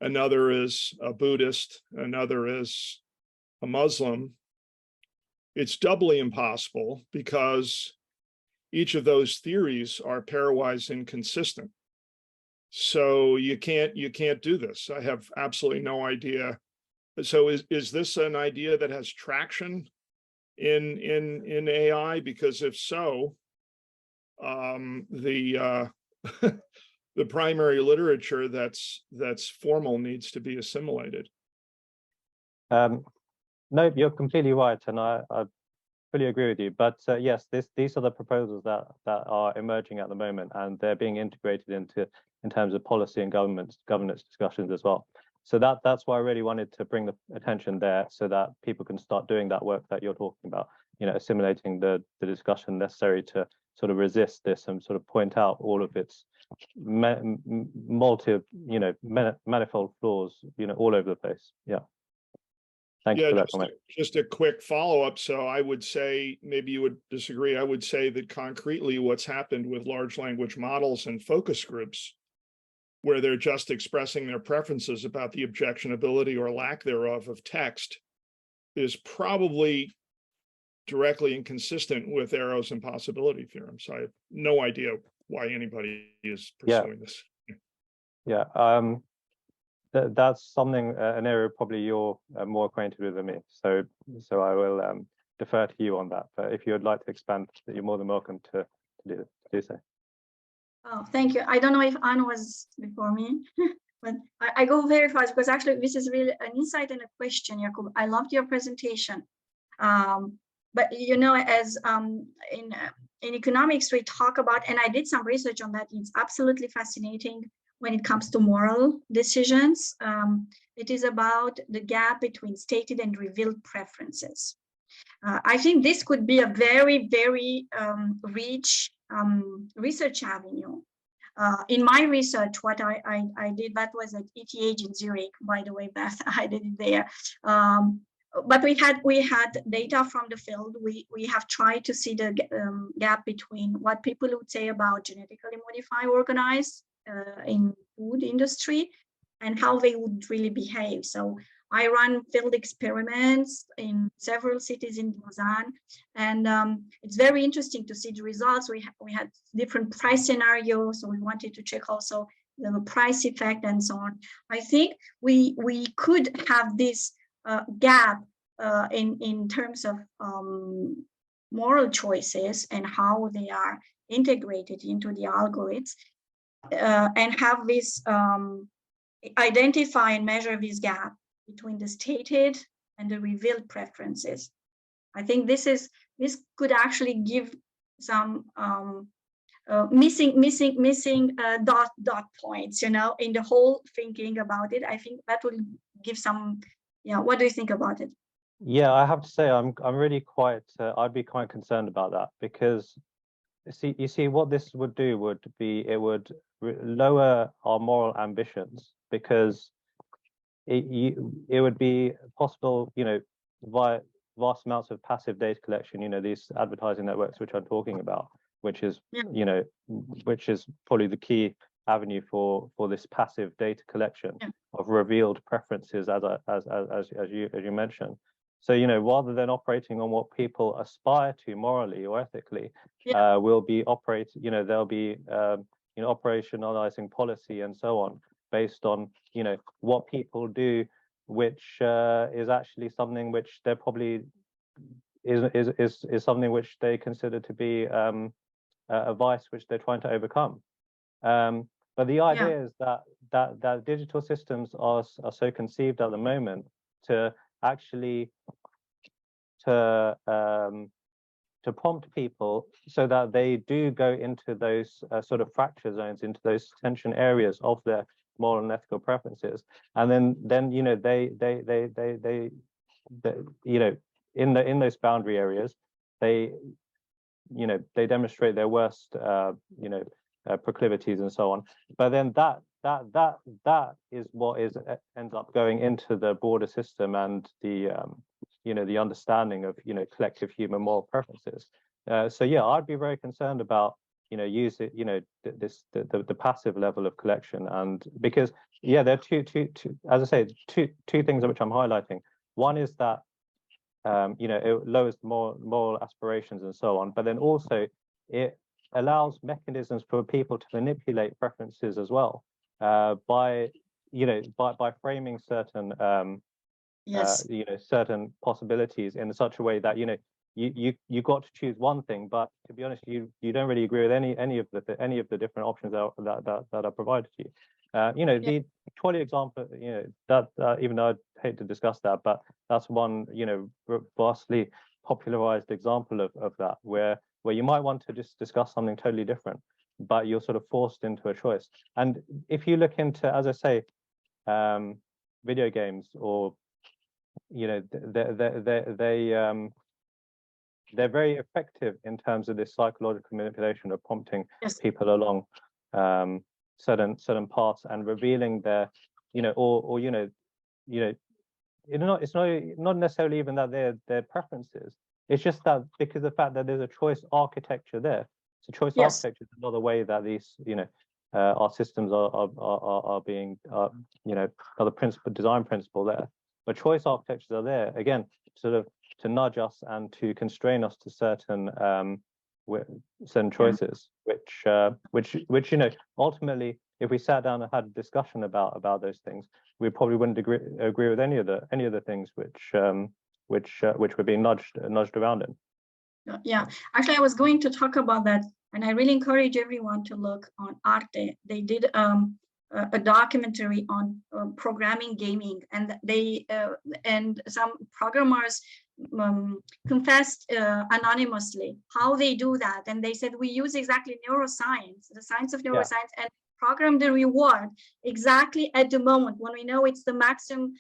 another is a Buddhist, another is a Muslim, it's doubly impossible because each of those theories are pairwise inconsistent. So you can't do this. I have absolutely no idea. So is this an idea that has traction in AI? Because if so, the the primary literature that's formal needs to be assimilated. No, you're completely right, and I fully agree with you. But yes, these are the proposals that are emerging at the moment, and they're being integrated in terms of policy and governance discussions as well. So that's why I really wanted to bring the attention there, so that people can start doing that work that you're talking about. Assimilating the discussion necessary to sort of resist this and sort of point out all of its manifold flaws, all over the place. Yeah. Thank you for that comment. Just a quick follow-up. So I would say, maybe you would disagree, I would say that concretely what's happened with large language models and focus groups, where they're just expressing their preferences about the objectionability or lack thereof of text, is probably directly inconsistent with Arrow's impossibility theorem. So I have no idea why anybody is pursuing this. Yeah. That's something, an area probably you're more acquainted with than me. So I will defer to you on that. But if you would like to expand, you're more than welcome to do so. Oh, thank you. I don't know if Anne was before me, but I go very fast because actually this is really an insight and a question, Yaqub. I loved your presentation. But as in economics, we talk about, and I did some research on that. It's absolutely fascinating when it comes to moral decisions. It is about the gap between stated and revealed preferences. I think this could be a very, very rich research avenue. In my research, what I did, that was at ETH in Zurich, by the way, Beth, I did it there. But we had data from the field. We have tried to see the gap between what people would say about genetically modified organisms in food industry and how they would really behave. So I run field experiments in several cities in Lausanne, and it's very interesting to see the results. We had different price scenarios, so we wanted to check also the price effect and so on. I think we could have this gap in terms of moral choices and how they are integrated into the algorithms, and have this identify and measure this gap between the stated and the revealed preferences. I think this could actually give some missing dot points, in the whole thinking about it. I think that will give some yeah, what do you think about it? Yeah, I have to say I'm really quite I'd be quite concerned about that, because you see what this would do would be it would lower our moral ambitions, because it would be possible, via vast amounts of passive data collection, these advertising networks which I'm talking about, which is Yeah. which is probably the key avenue for this passive data collection of revealed preferences, as you mentioned. So rather than operating on what people aspire to morally or ethically, we'll be they'll be operationalizing policy and so on based on what people do, which is actually something which they're probably is something which they consider to be a vice which they're trying to overcome. But the idea is that digital systems are so conceived at the moment to actually to prompt people so that they do go into those sort of fracture zones, into those tension areas of their moral and ethical preferences, and then they in those boundary areas they demonstrate their worst proclivities and so on. But then that is what ends up going into the broader system and the the understanding of collective human moral preferences. So yeah, I'd be very concerned about using the passive level of collection, and because there are two as I say two things which I'm highlighting. One is that it lowers moral aspirations and so on, but then also it allows mechanisms for people to manipulate preferences as well, by framing certain certain possibilities in such a way that you got to choose one thing, but to be honest, you don't really agree with any of the different options that are provided to you. The trolley example, that even though I'd hate to discuss that, but that's one vastly popularized example of that, where you might want to just discuss something totally different, but you're sort of forced into a choice. And if you look into, as I say, video games, or they're very effective in terms of this psychological manipulation of prompting people along certain paths and revealing their it's not necessarily even that their preferences. It's just that because of the fact that there's a choice architecture there. So choice architecture is another way that these our systems are being another design principle there. But choice architectures are there again, sort of to nudge us and to constrain us to certain choices, which ultimately, if we sat down and had a discussion about those things, we probably wouldn't agree with any of the things which we're being nudged around in. Yeah, actually, I was going to talk about that, and I really encourage everyone to look on Arte. They did a documentary on programming gaming, and they and some programmers confessed anonymously how they do that, and they said we use exactly neuroscience, the science of neuroscience, and program the reward exactly at the moment when we know it's the maximum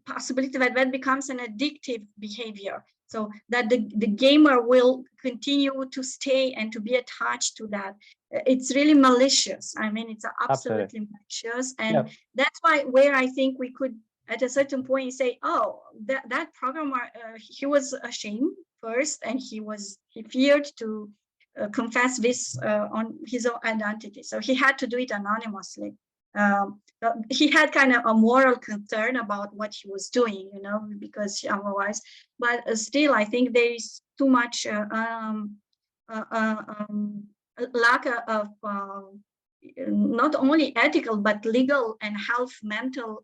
possibility that becomes an addictive behavior, so that the gamer will continue to stay and to be attached to that. It's really malicious. I mean, it's absolutely malicious, and that's where I think we could at a certain point say, oh, that programmer, he was ashamed first, and he feared to confess this on his own identity, so he had to do it anonymously. He had kind of a moral concern about what he was doing, because otherwise, but still, I think there is too much lack of not only ethical but legal and health mental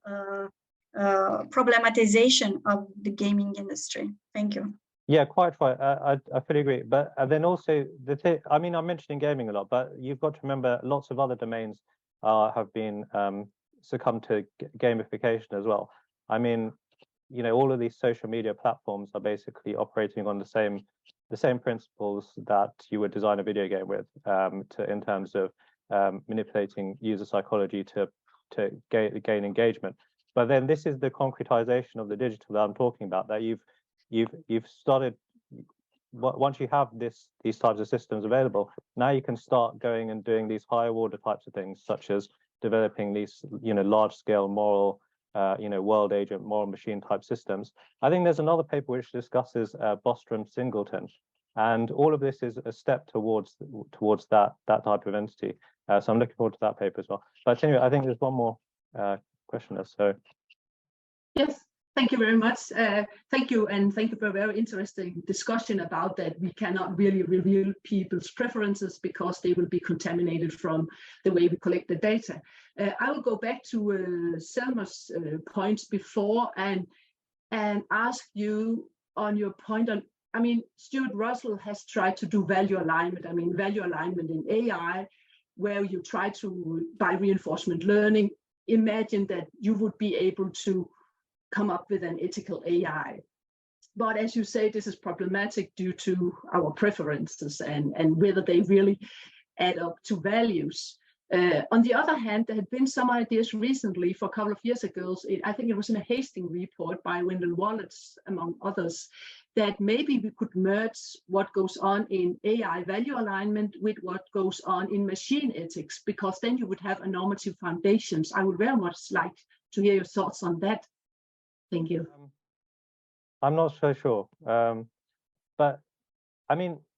problematization of the gaming industry. Thank you. Yeah, quite right. I fully agree. But then also I mean, I'm mentioning gaming a lot, but you've got to remember lots of other domains have been succumbed to gamification as well. I mean, all of these social media platforms are basically operating on the same principles that you would design a video game with, in terms of manipulating user psychology to gain engagement. But then this is the concretization of the digital that I'm talking about, that you've started, once you have these types of systems available, now you can start going and doing these higher order types of things, such as developing these, large scale moral, world agent, moral machine type systems. I think there's another paper which discusses Bostrom Singleton, and all of this is a step towards that type of entity. So I'm looking forward to that paper as well. But anyway, I think there's one more question. So yes, thank you very much. Thank you, and thank you for a very interesting discussion about that. We cannot really reveal people's preferences because they will be contaminated from the way we collect the data. I will go back to Selma's points before and ask you on your point on, Stuart Russell has tried to do value alignment. Value alignment in AI, where you try to, by reinforcement learning, imagine that you would be able to come up with an ethical AI. But as you say, this is problematic due to our preferences and whether they really add up to values. On the other hand, there had been some ideas recently, for a couple of years ago, I think it was in a Hastings report by Wendell Wallace, among others, that maybe we could merge what goes on in AI value alignment with what goes on in machine ethics, because then you would have a normative foundations. I would very much like to hear your thoughts on that. Thank you. I'm not so sure, but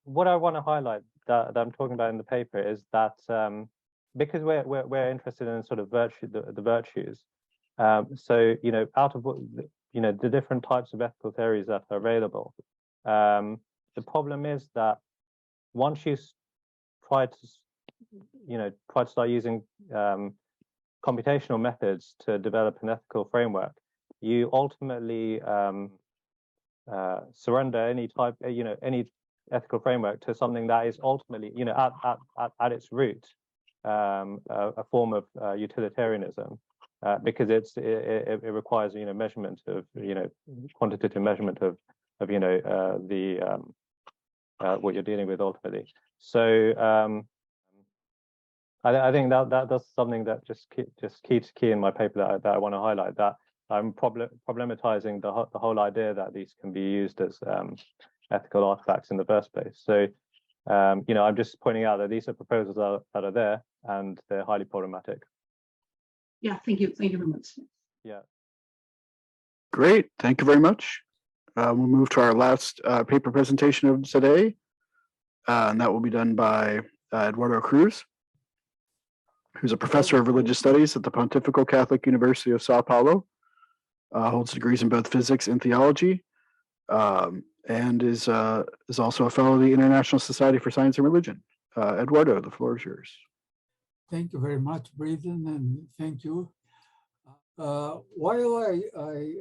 what I want to highlight that I'm talking about in the paper is that because we're interested in sort of the virtues. So out of what the different types of ethical theories that are available, the problem is that once you try to start using computational methods to develop an ethical framework, you ultimately surrender any ethical framework to something that is ultimately, at its root, a form of utilitarianism, because it requires measurement of quantitative measurement of what you're dealing with ultimately. So I think that's something that just key in my paper that I want to highlight, that I'm problematizing the whole idea that these can be used as ethical artifacts in the first place. So I'm just pointing out that these are proposals that are there, and they're highly problematic. Yeah, thank you very much. Yeah. Great, thank you very much. We'll move to our last paper presentation of today, and that will be done by Eduardo Cruz, who's a professor of religious studies at the Pontifical Catholic University of Sao Paulo, holds degrees in both physics and theology, and is also a fellow of the International Society for Science and Religion. Eduardo, the floor is yours. Thank you very much, Braden, and thank you. While I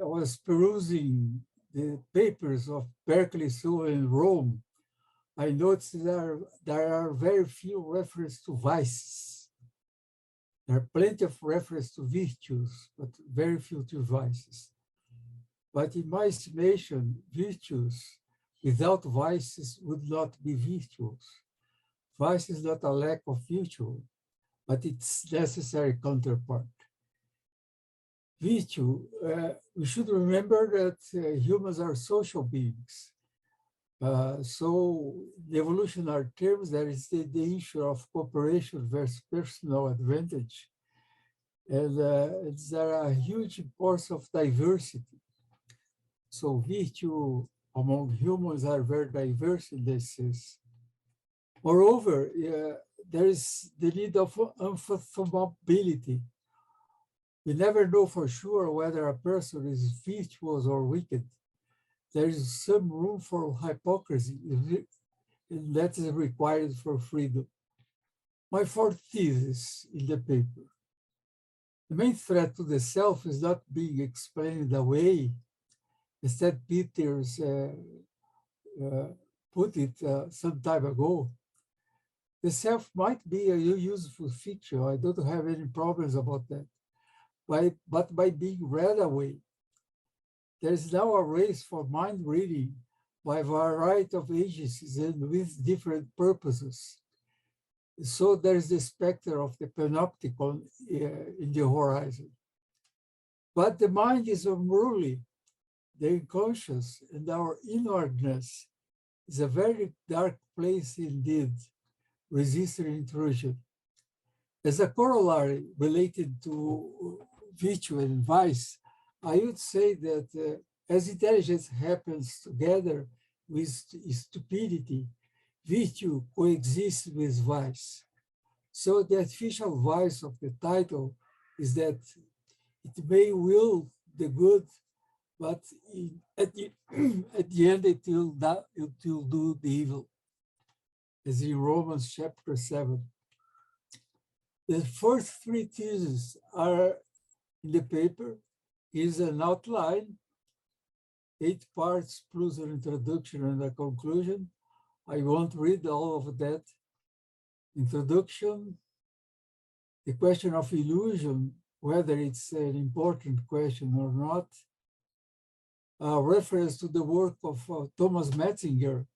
was perusing the papers of Berkeley, Seoul, and Rome, I noticed there are very few references to vices. There are plenty of references to virtues, but very few to vices. But in my estimation, virtues without vices would not be virtuous. Vice is not a lack of virtue, but its necessary counterpart. Virtue, we should remember that humans are social beings. So the evolutionary terms, there is the issue of cooperation versus personal advantage. And there are a huge importance of diversity. So virtue among humans are very diverse in this sense. Moreover, there is the need of unfathomability. We never know for sure whether a person is virtuous or wicked. There is some room for hypocrisy, and that is required for freedom. My fourth thesis in the paper. The main threat to the self is not being explained away, as Ted Peters put it some time ago. The self might be a useful feature. I don't have any problems about that. But by being read away, there is now a race for mind reading by a variety of agencies and with different purposes. So there is the specter of the panopticon in the horizon. But the mind is unruly, the unconscious, and our inwardness is a very dark place indeed, resisting intrusion. As a corollary related to virtue and vice, I would say that as intelligence happens together with stupidity, virtue coexists with vice. So the artificial vice of the title is that it may will the good, but at the end it will do the evil, as in Romans chapter 7. The first three theses are in the paper, is an outline, 8 parts plus an introduction and a conclusion. I won't read all of that. Introduction, the question of illusion, whether it's an important question or not. Reference to the work of Thomas Metzinger,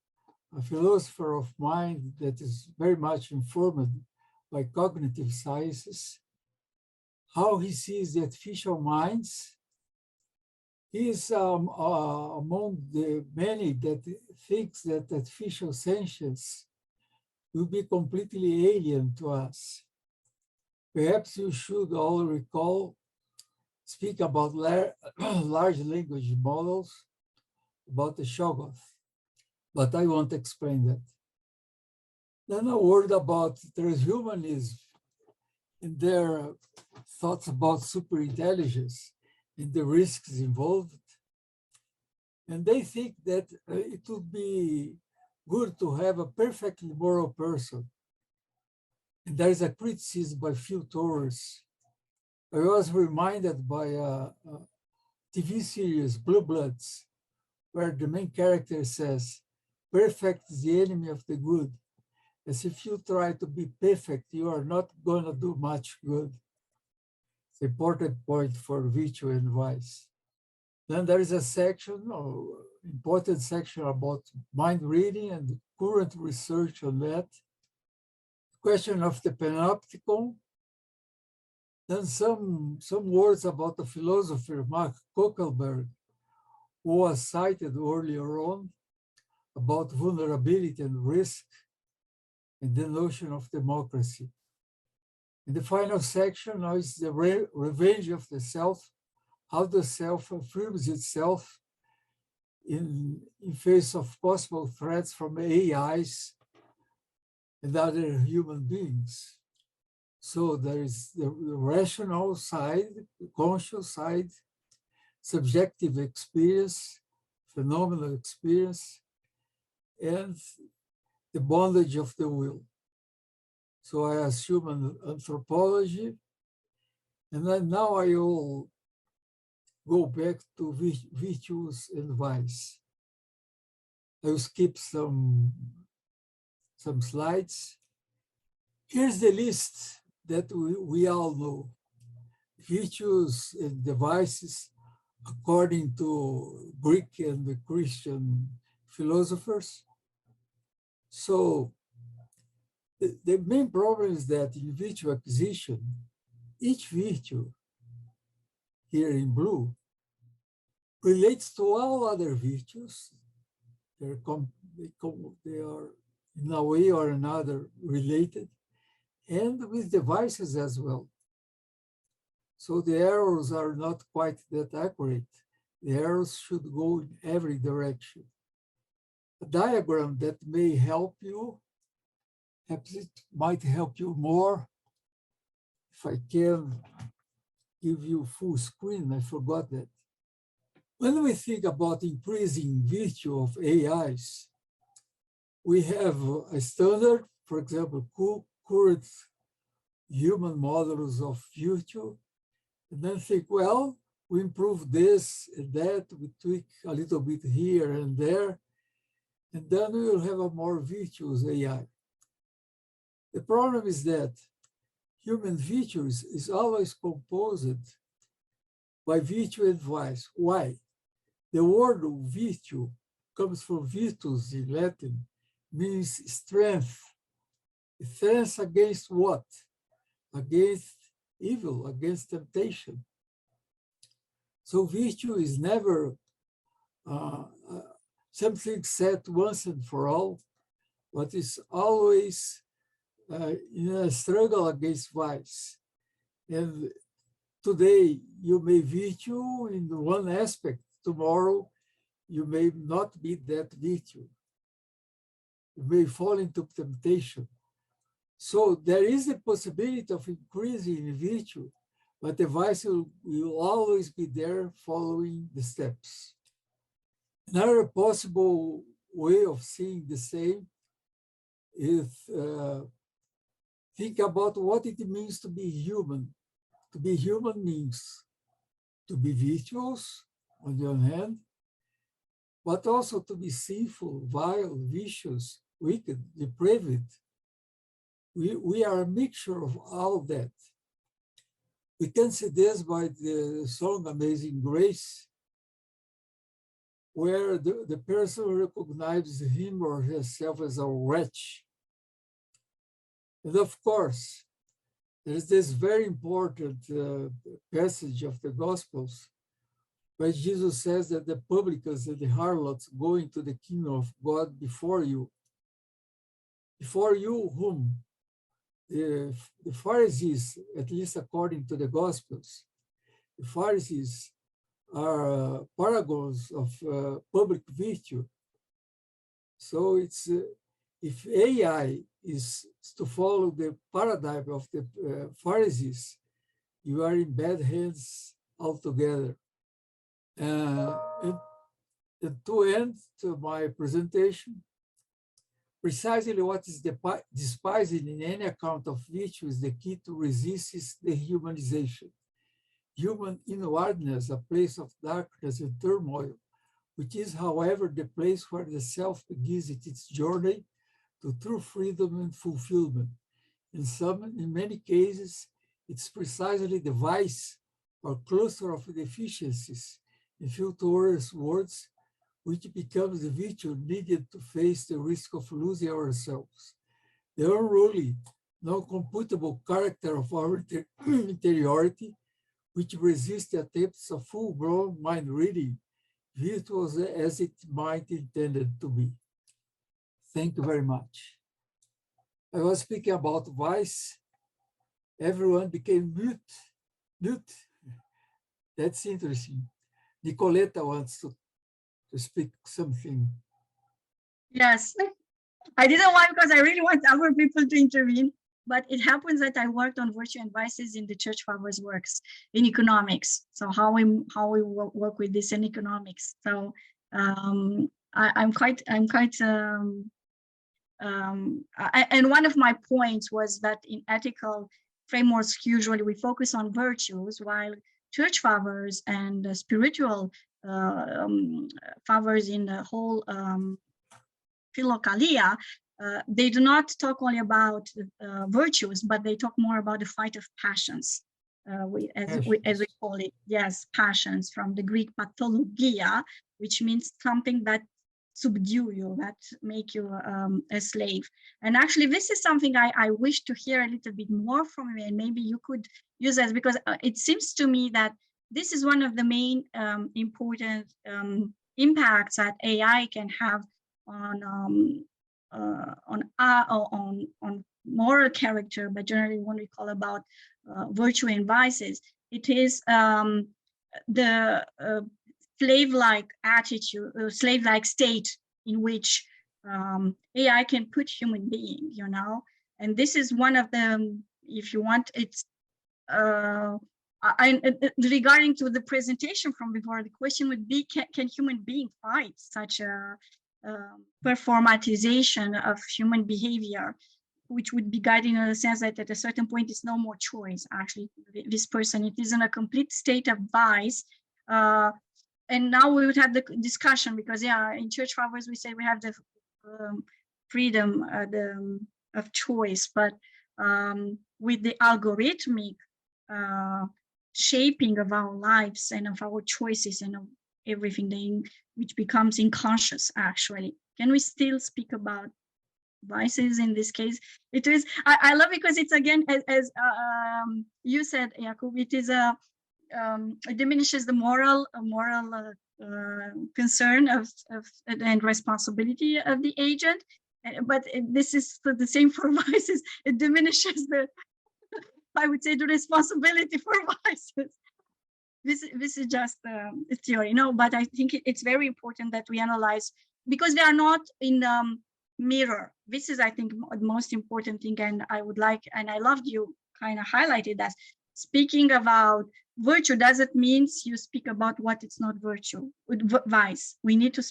a philosopher of mind that is very much informed by cognitive sciences, how he sees the artificial minds. He is among the many that thinks that artificial sentience will be completely alien to us. Perhaps you should all recall, speak about large language models, about the Shoggoth, but I won't explain that. Then a word about transhumanism and their thoughts about superintelligence and the risks involved. And they think that it would be good to have a perfectly moral person. And there is a criticism by Phil Torres. I was reminded by a TV series, Blue Bloods, where the main character says, perfect is the enemy of the good. As if you try to be perfect, you are not going to do much good. It's an important point for virtue and vice. Then there is a section, important section about mind reading and current research on that. Question of the panopticon. Then some words about the philosopher Mark Kuckelberg, who was cited earlier on about vulnerability and risk, and the notion of democracy. In the final section now is the revenge of the self, how the self affirms itself in face of possible threats from AIs and other human beings. So there is the rational side, the conscious side, subjective experience, phenomenal experience, and the bondage of the will. So I assume an anthropology, and then now I will go back to virtues and vice. I will skip some slides. Here's the list that we all know. Virtues and the vices according to Greek and the Christian philosophers. So the main problem is that in virtue acquisition, each virtue here in blue relates to all other virtues. They are in a way or another related, and with the vices as well. So the arrows are not quite that accurate. The arrows should go in every direction. A diagram that may help you, perhaps it might help you more. If I can give you full screen, I forgot that. When we think about increasing virtue of AIs, we have a standard, for example, current human models of virtue, and then think, well, we improve this and that, we tweak a little bit here and there, and then we will have a more virtuous AI. The problem is that human virtues is always composed by virtue and vice. Why? The word virtue comes from virtus in Latin, means strength. Strength against what? Against evil, against temptation. So virtue is never something set once and for all, but is always in a struggle against vice. And today you may virtue in one aspect, tomorrow you may not be that virtue. You may fall into temptation. So there is a possibility of increasing in virtue, but the vice will always be there following the steps. Another possible way of seeing the same is think about what it means to be human. To be human means to be virtuous on the one hand, but also to be sinful, vile, vicious, wicked, depraved. We are a mixture of all of that. We can see this by the song Amazing Grace, where the person recognizes him or herself as a wretch. And of course, there is this very important passage of the Gospels where Jesus says that the publicans and the harlots go into the kingdom of God before you. Before you, whom? The Pharisees, at least according to the Gospels, the Pharisees are paragons of public virtue. So it's if AI is to follow the paradigm of the Pharisees, you are in bad hands altogether. And to end to my presentation, precisely what is despised in any account of virtue is the key to resist is the humanization. Human inwardness, a place of darkness and turmoil, which is, however, the place where the self begins its journey to true freedom and fulfillment. In many cases, it's precisely the vice or cluster of deficiencies, in few words, which becomes the virtue needed to face the risk of losing ourselves. The unruly, non-computable character of our interiority, which resists the attempts of full-blown mind reading, virtuous as it might intended to be. Thank you very much. I was speaking about vice. Everyone became mute. That's interesting. Nicoletta wants to speak something. Yes, I didn't want because I really want other people to intervene, but it happens that I worked on virtue and vices in the Church Fathers' works in economics. So how we work with this in economics. So and one of my points was that in ethical frameworks, usually we focus on virtues, while Church Fathers and spiritual fathers in the whole Philokalia, they do not talk only about virtues, but they talk more about the fight of passions, as we call it. Yes, passions, from the Greek pathologia, which means something that subdue you, that make you a slave. And actually, this is something I wish to hear a little bit more from you, and maybe you could use that, because it seems to me that this is one of the main important impacts that AI can have on moral character, but generally when we call about virtue and vices, it is the slave-like attitude, slave-like state in which AI can put human being, you know. And this is one of them, if you want, it's regarding to the presentation from before, the question would be, can human being fight such a performatization of human behavior, which would be guiding in the sense that at a certain point it's no more choice. Actually, this person, it is in a complete state of vice. And now we would have the discussion, because in Church Fathers we say we have the freedom of choice, but with the algorithmic shaping of our lives and of our choices and of everything, which becomes unconscious actually. Can we still speak about vices in this case? It is, I love it because it's again, as you said, Yaqub, it is it diminishes the moral concern of and responsibility of the agent. But this is the same for vices. It diminishes the, I would say, the responsibility for vices. This is just a theory, but I think it's very important that we analyze, because they are not in the mirror. This is, I think, the most important thing, and I would like, and I loved you kind of highlighted that. Speaking about virtue doesn't mean you speak about what it's not virtue. With vice, we need to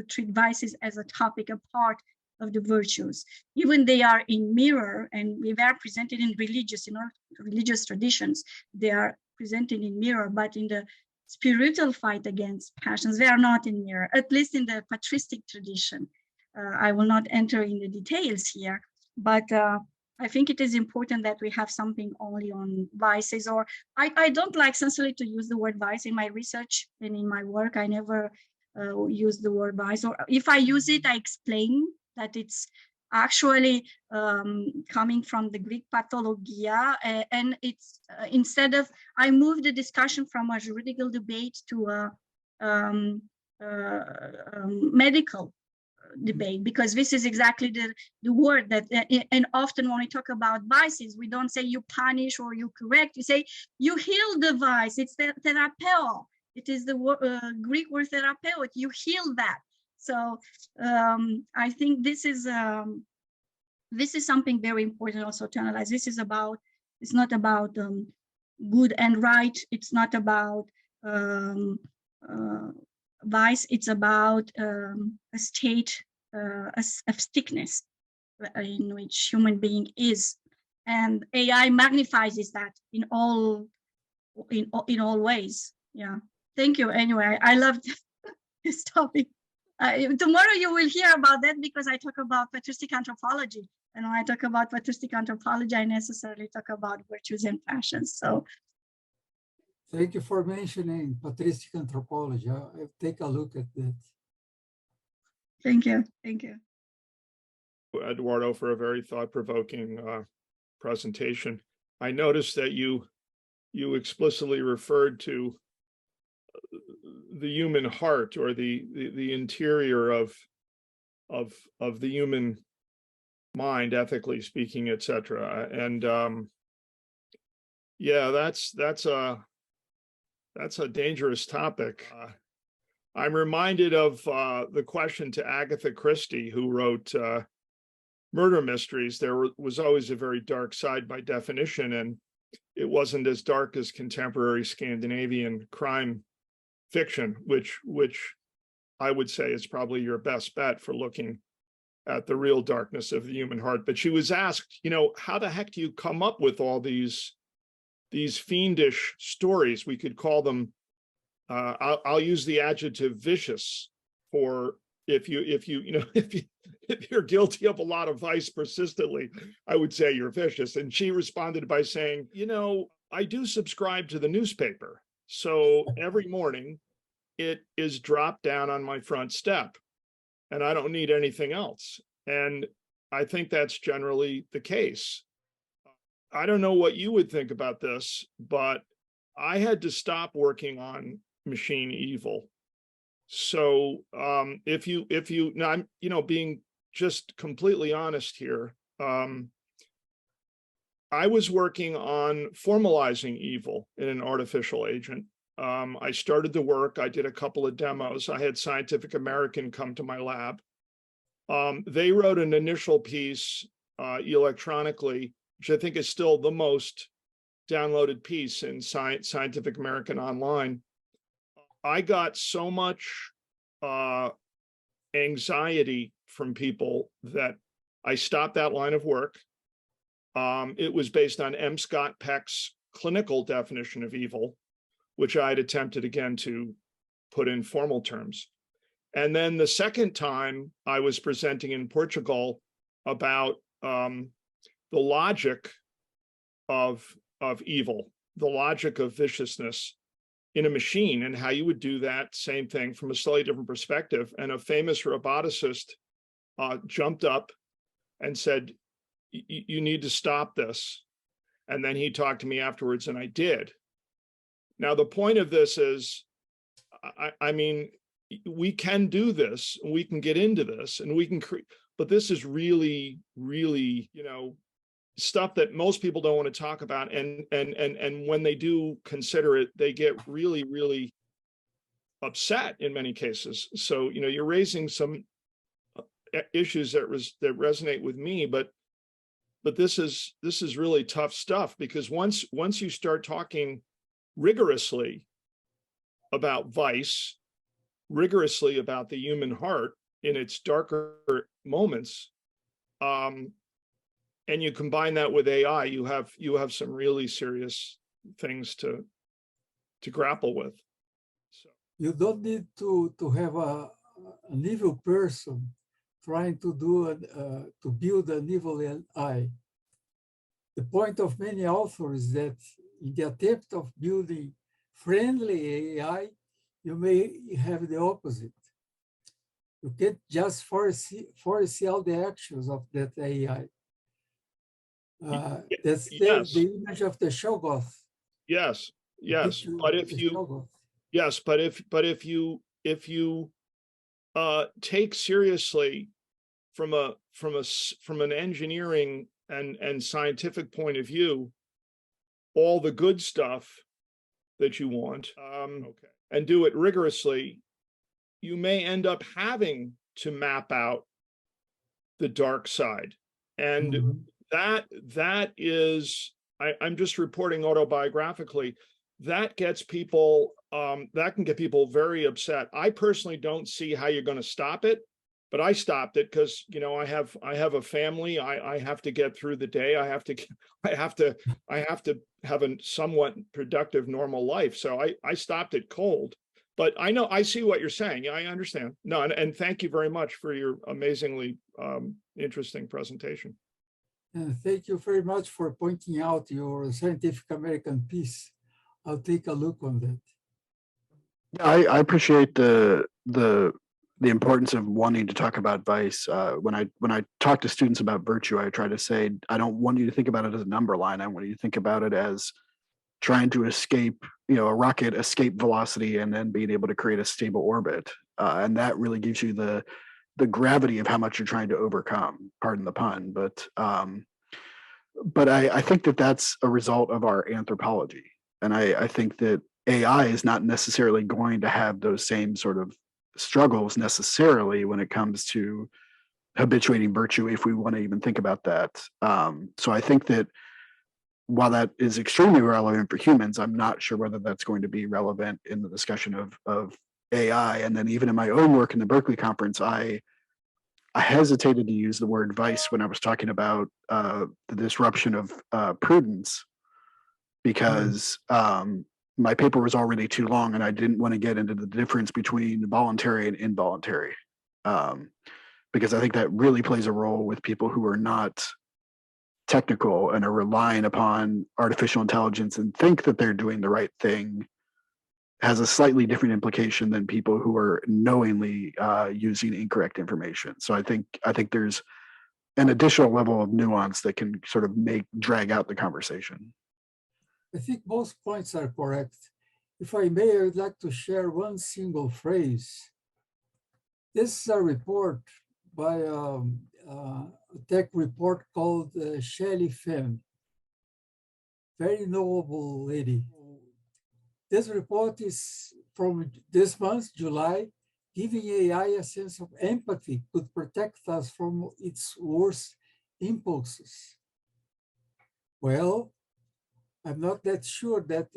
treat vices as a topic, a part of the virtues. Even they are in mirror, and they are presented in religious traditions. They are presented in mirror, but in the spiritual fight against passions, they are not in mirror, at least in the patristic tradition. I will not enter in the details here, but I think it is important that we have something only on vices, or I don't like essentially to use the word vice in my research and in my work. I never use the word vice, or if I use it, I explain that it's actually coming from the Greek pathologia, and it's instead of, I move the discussion from a juridical debate to a medical debate, because this is exactly the word that, and often when we talk about vices, we don't say you punish or you correct, you say you heal the vice. It's the therapeo. It is the Greek word therapeo. You heal that. So I think this is something very important also to analyze. This is about, it's not about good and right. It's not about vice. It's about a state of sickness in which human being is, and AI magnifies that in all ways. Yeah. Thank you. Anyway, I loved this topic. Tomorrow you will hear about that, because I talk about patristic anthropology. And when I talk about patristic anthropology, I necessarily talk about virtues and passions. So thank you for mentioning patristic anthropology. I'll take a look at that. Thank you. Thank you, Eduardo, for a very thought-provoking presentation. I noticed that you explicitly referred to the human heart, or the interior of the human mind, ethically speaking, etc. And yeah, that's a dangerous topic. I'm reminded of the question to Agatha Christie, who wrote murder mysteries. There was always a very dark side by definition, and it wasn't as dark as contemporary Scandinavian crime fiction, which I would say is probably your best bet for looking at the real darkness of the human heart. But she was asked, how the heck do you come up with all these fiendish stories? We could call them, I'll use the adjective vicious, for if you're guilty of a lot of vice persistently, I would say you're vicious. And she responded by saying, I do subscribe to the newspaper. So every morning it is dropped down on my front step, and I don't need anything else. And I think that's generally the case. I don't know what you would think about this, but I had to stop working on machine evil. So if you now, I'm being just completely honest here, I was working on formalizing evil in an artificial agent. I started the work. I did a couple of demos. I had Scientific American come to my lab. They wrote an initial piece electronically, which I think is still the most downloaded piece in Scientific American online. I got so much anxiety from people that I stopped that line of work. It was based on M. Scott Peck's clinical definition of evil, which I had attempted again to put in formal terms. And then the second time I was presenting in Portugal about the logic of evil, the logic of viciousness in a machine, and how you would do that same thing from a slightly different perspective. And a famous roboticist jumped up and said, you need to stop this. And then he talked to me afterwards, and I did. Now, the point of this is, I mean, we can do this, and we can get into this, and we can create, but this is really, really, you know, stuff that most people don't want to talk about. And when they do consider it, they get really, really upset in many cases. So, you know, you're raising some issues that resonate with me, but this is really tough stuff, because once you start talking rigorously about vice, rigorously about the human heart in its darker moments, and you combine that with AI, you have some really serious things to grapple with. So you don't need to have an evil person trying to to build an evil AI. The point of many authors is that in the attempt of building friendly AI, you may have the opposite. You can't just foresee all the actions of that AI. That's yes. the image of the Shoggoth. Yes, yes. But if you, yes, but if you take seriously from an engineering and scientific point of view all the good stuff that you want, and do it rigorously, you may end up having to map out the dark side. And that is, I'm just reporting autobiographically, that gets people, that can get people very upset. I personally don't see how you're going to stop it, but I stopped it because, you know, I have a family. I have to get through the day. I have to have a somewhat productive, normal life. So I stopped it cold. But I know, I see what you're saying. I understand. No, and thank you very much for your amazingly interesting presentation. And thank you very much for pointing out your Scientific American piece. I'll take a look on that. I appreciate the importance of wanting to talk about vice. When I talk to students about virtue, I try to say, I don't want you to think about it as a number line. I want you to think about it as trying to escape, you know, a rocket escape velocity and then being able to create a stable orbit. And that really gives you the gravity of how much you're trying to overcome, pardon the pun. But I think that that's a result of our anthropology. And I think that AI is not necessarily going to have those same sort of struggles necessarily when it comes to habituating virtue, if we want to even think about that. So I think that while that is extremely relevant for humans, I'm not sure whether that's going to be relevant in the discussion of AI. And then even in my own work in the Berkeley conference, I hesitated to use the word vice when I was talking about the disruption of prudence, because my paper was already too long and I didn't want to get into the difference between voluntary and involuntary, because I think that really plays a role with people who are not technical and are relying upon artificial intelligence and think that they're doing the right thing, has a slightly different implication than people who are knowingly using incorrect information. So I think there's an additional level of nuance that can sort of drag out the conversation. I think most points are correct. If I may, I would like to share one single phrase. This is a report by a tech report called Shelley Fenn, very knowable lady. This report is from this month, July, giving AI a sense of empathy could protect us from its worst impulses. Well, I'm not that sure that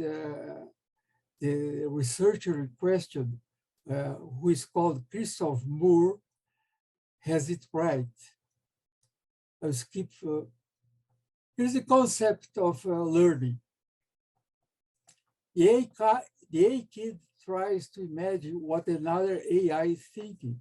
the researcher in question, who is called Christoph Moore, has it right. I'll skip. Here's the concept of learning. The AI kid tries to imagine what another AI is thinking.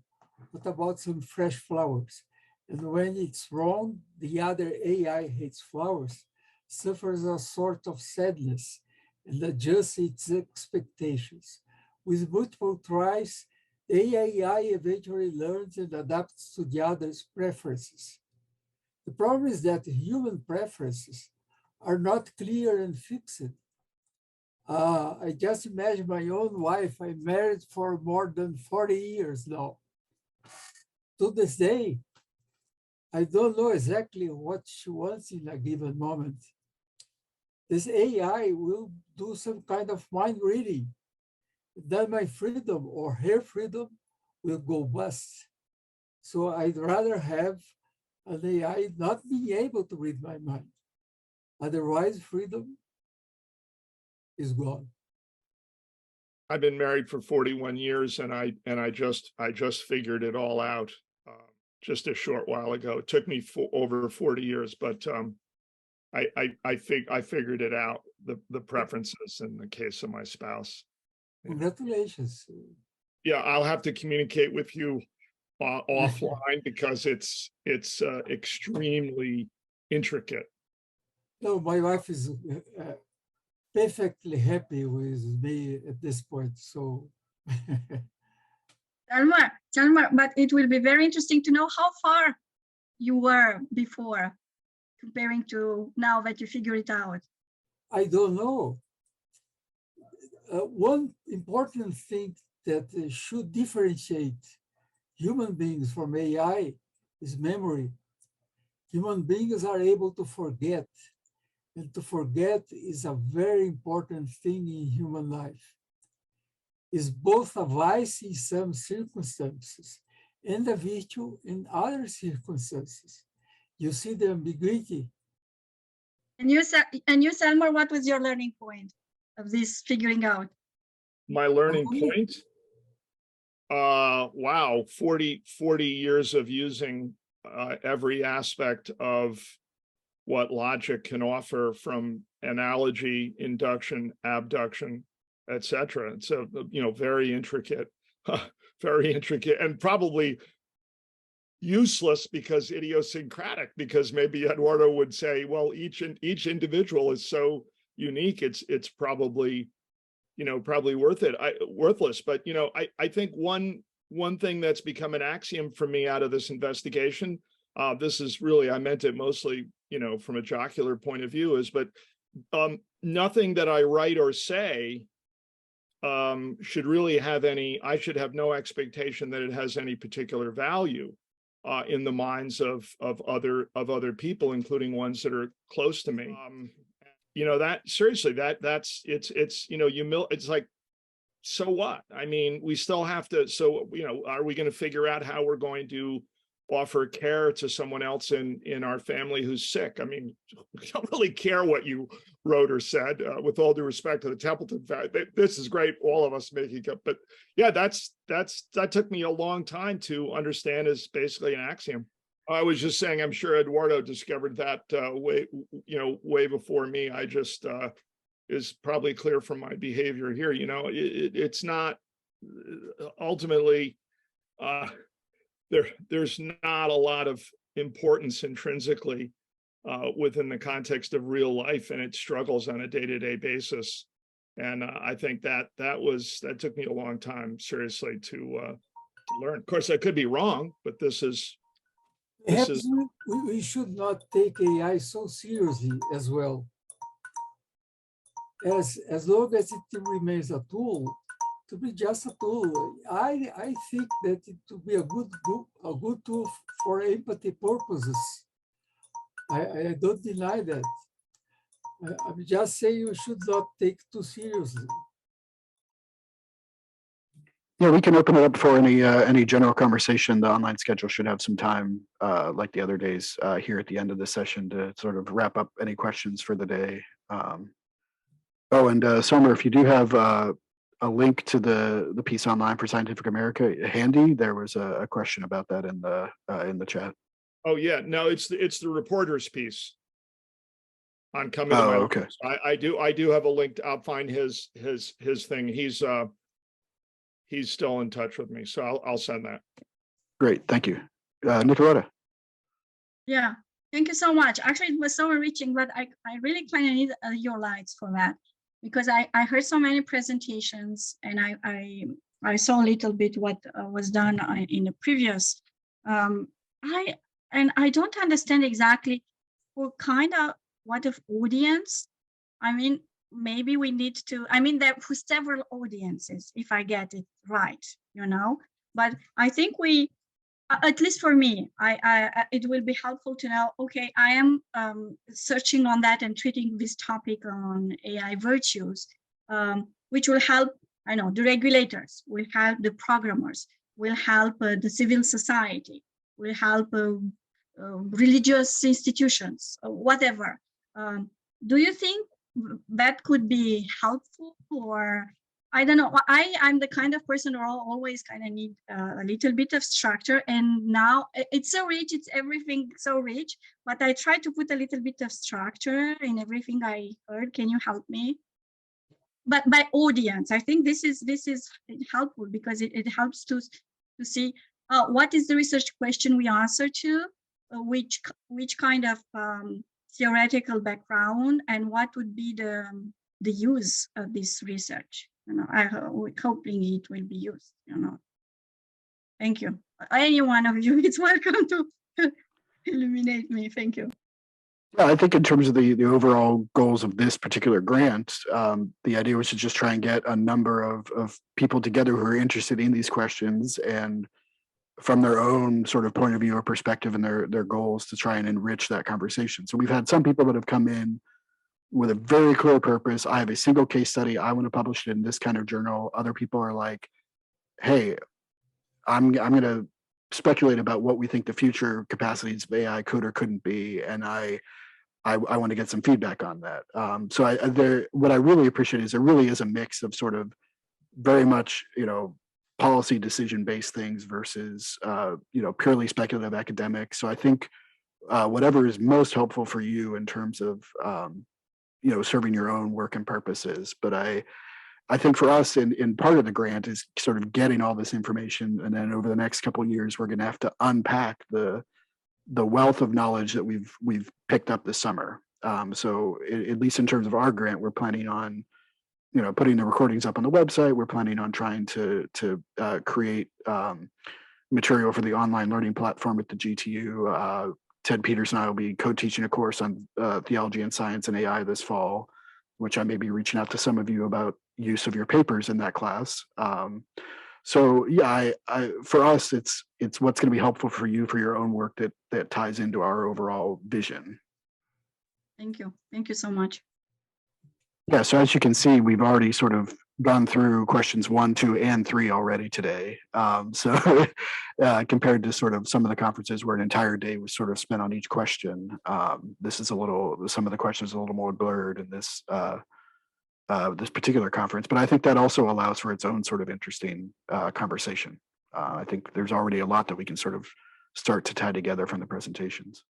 What about some fresh flowers? And when it's wrong, the other AI hates flowers, suffers a sort of sadness, and adjusts its expectations. With multiple tries, the AI eventually learns and adapts to the other's preferences. The problem is that human preferences are not clear and fixed. I just imagine my own wife. I'm married for more than 40 years now. To this day, I don't know exactly what she wants in a given moment. This AI will do some kind of mind reading. Then my freedom or her freedom will go bust. So I'd rather have an AI not being able to read my mind. Otherwise, freedom is gone. I've been married for 41 years, and I just figured it all out just a short while ago. It took me over 40 years, but I figured it out, the preferences in the case of my spouse. Congratulations. Yeah, I'll have to communicate with you offline because it's extremely intricate. No, my wife is perfectly happy with me at this point. So, Chalmar, but it will be very interesting to know how far you were before comparing to now that you figure it out. I don't know. One important thing that should differentiate human beings from AI is memory. Human beings are able to forget, and to forget is a very important thing in human life. It's both a vice in some circumstances and a virtue in other circumstances. You see the ambiguity. And you, Selmer, what was your learning point of this figuring out? My learning point? Wow, 40 years of using every aspect of what logic can offer, from analogy, induction, abduction, etc. It's a very intricate, and probably useless because idiosyncratic, because maybe Eduardo would say, well, each individual is so unique, it's probably probably worthless. But I think one thing that's become an axiom for me out of this investigation, this is really, I meant it mostly from a jocular point of view, is but nothing that I write or say should really have any, I should have no expectation that it has any particular value in the minds of other people, including ones that are close to me. That seriously, that's it's like, so what? I mean, we still have to, so are we going to figure out how we're going to offer care to someone else in our family who's sick? I mean, we don't really care what you wrote or said, with all due respect to the Templeton fact. This is great, all of us making up, but yeah, that took me a long time to understand as basically an axiom. I was just saying, I'm sure Eduardo discovered that way before me. I just is probably clear from my behavior here. It's not ultimately there's not a lot of importance intrinsically within the context of real life and its struggles on a day-to-day basis. And I think that took me a long time, seriously, to learn. Of course, I could be wrong, but perhaps we should not take AI so seriously as well. As long as it remains a tool, to be just a tool, I think that it would be a good tool for empathy purposes. I don't deny that. I'm just saying you should not take too seriously. Yeah, we can open it up for any general conversation. The online schedule should have some time, like the other days, here at the end of the session to sort of wrap up any questions for the day. And Somer, if you do have a link to the piece online for Scientific America handy, there was a question about that in the chat. Oh yeah, no, it's the reporter's piece on coming to my okay. I do have a link. I'll find his thing. He's still in touch with me, so I'll send that. Great, thank you. Nicoletta. Yeah, thank you so much. Actually, it was so enriching, but I really kind of need your lights for that, because I heard so many presentations and I saw a little bit what was done in the previous. I don't understand exactly what of audience. I mean, maybe we need to, I mean, there for several audiences, if I get it right, you know, but I think we, at least for me, it will be helpful to know, okay, I am searching on that and treating this topic on AI virtues, which will help, I know, the regulators, will help the programmers, will help the civil society, will help religious institutions, whatever. Do you think that could be helpful? Or I don't know, I'm the kind of person who always kind of need a little bit of structure, and now it's so rich, it's everything so rich, but I try to put a little bit of structure in everything I heard. Can you help me? But by audience, I think this is helpful, because it helps to see what is the research question we answer to, which kind of theoretical background, and what would be the use of this research. You know, we're hoping it will be used. You know, thank you. Any one of you is welcome to illuminate me. Thank you. Yeah, I think in terms of the overall goals of this particular grant, the idea was to just try and get a number of people together who are interested in these questions, and from their own sort of point of view or perspective and their goals, to try and enrich that conversation. So we've had some people that have come in with a very clear purpose. I have a single case study. I want to publish it in this kind of journal. Other people are like, hey, I'm going to speculate about what we think the future capacities of AI could or couldn't be, and I want to get some feedback on that. So what I really appreciate is there really is a mix of sort of very much, you know, policy decision-based things versus, you know, purely speculative academics. So I think whatever is most helpful for you in terms of, you know, serving your own work and purposes. But I think for us, in part of the grant is sort of getting all this information, and then over the next couple of years, we're going to have to unpack the wealth of knowledge that we've picked up this summer. So at least in terms of our grant, we're planning on, you know, putting the recordings up on the website. We're planning on trying to create material for the online learning platform at the GTU. Ted Peters and I will be co-teaching a course on theology and science and AI this fall, which I may be reaching out to some of you about use of your papers in that class. So yeah, for us, it's what's going to be helpful for you for your own work that ties into our overall vision. Thank you so much. Yeah, so as you can see, we've already sort of gone through questions 1, 2, and 3 already today. So compared to sort of some of the conferences where an entire day was sort of spent on each question, this is some of the questions are a little more blurred in this this particular conference. But I think that also allows for its own sort of interesting conversation. I think there's already a lot that we can sort of start to tie together from the presentations.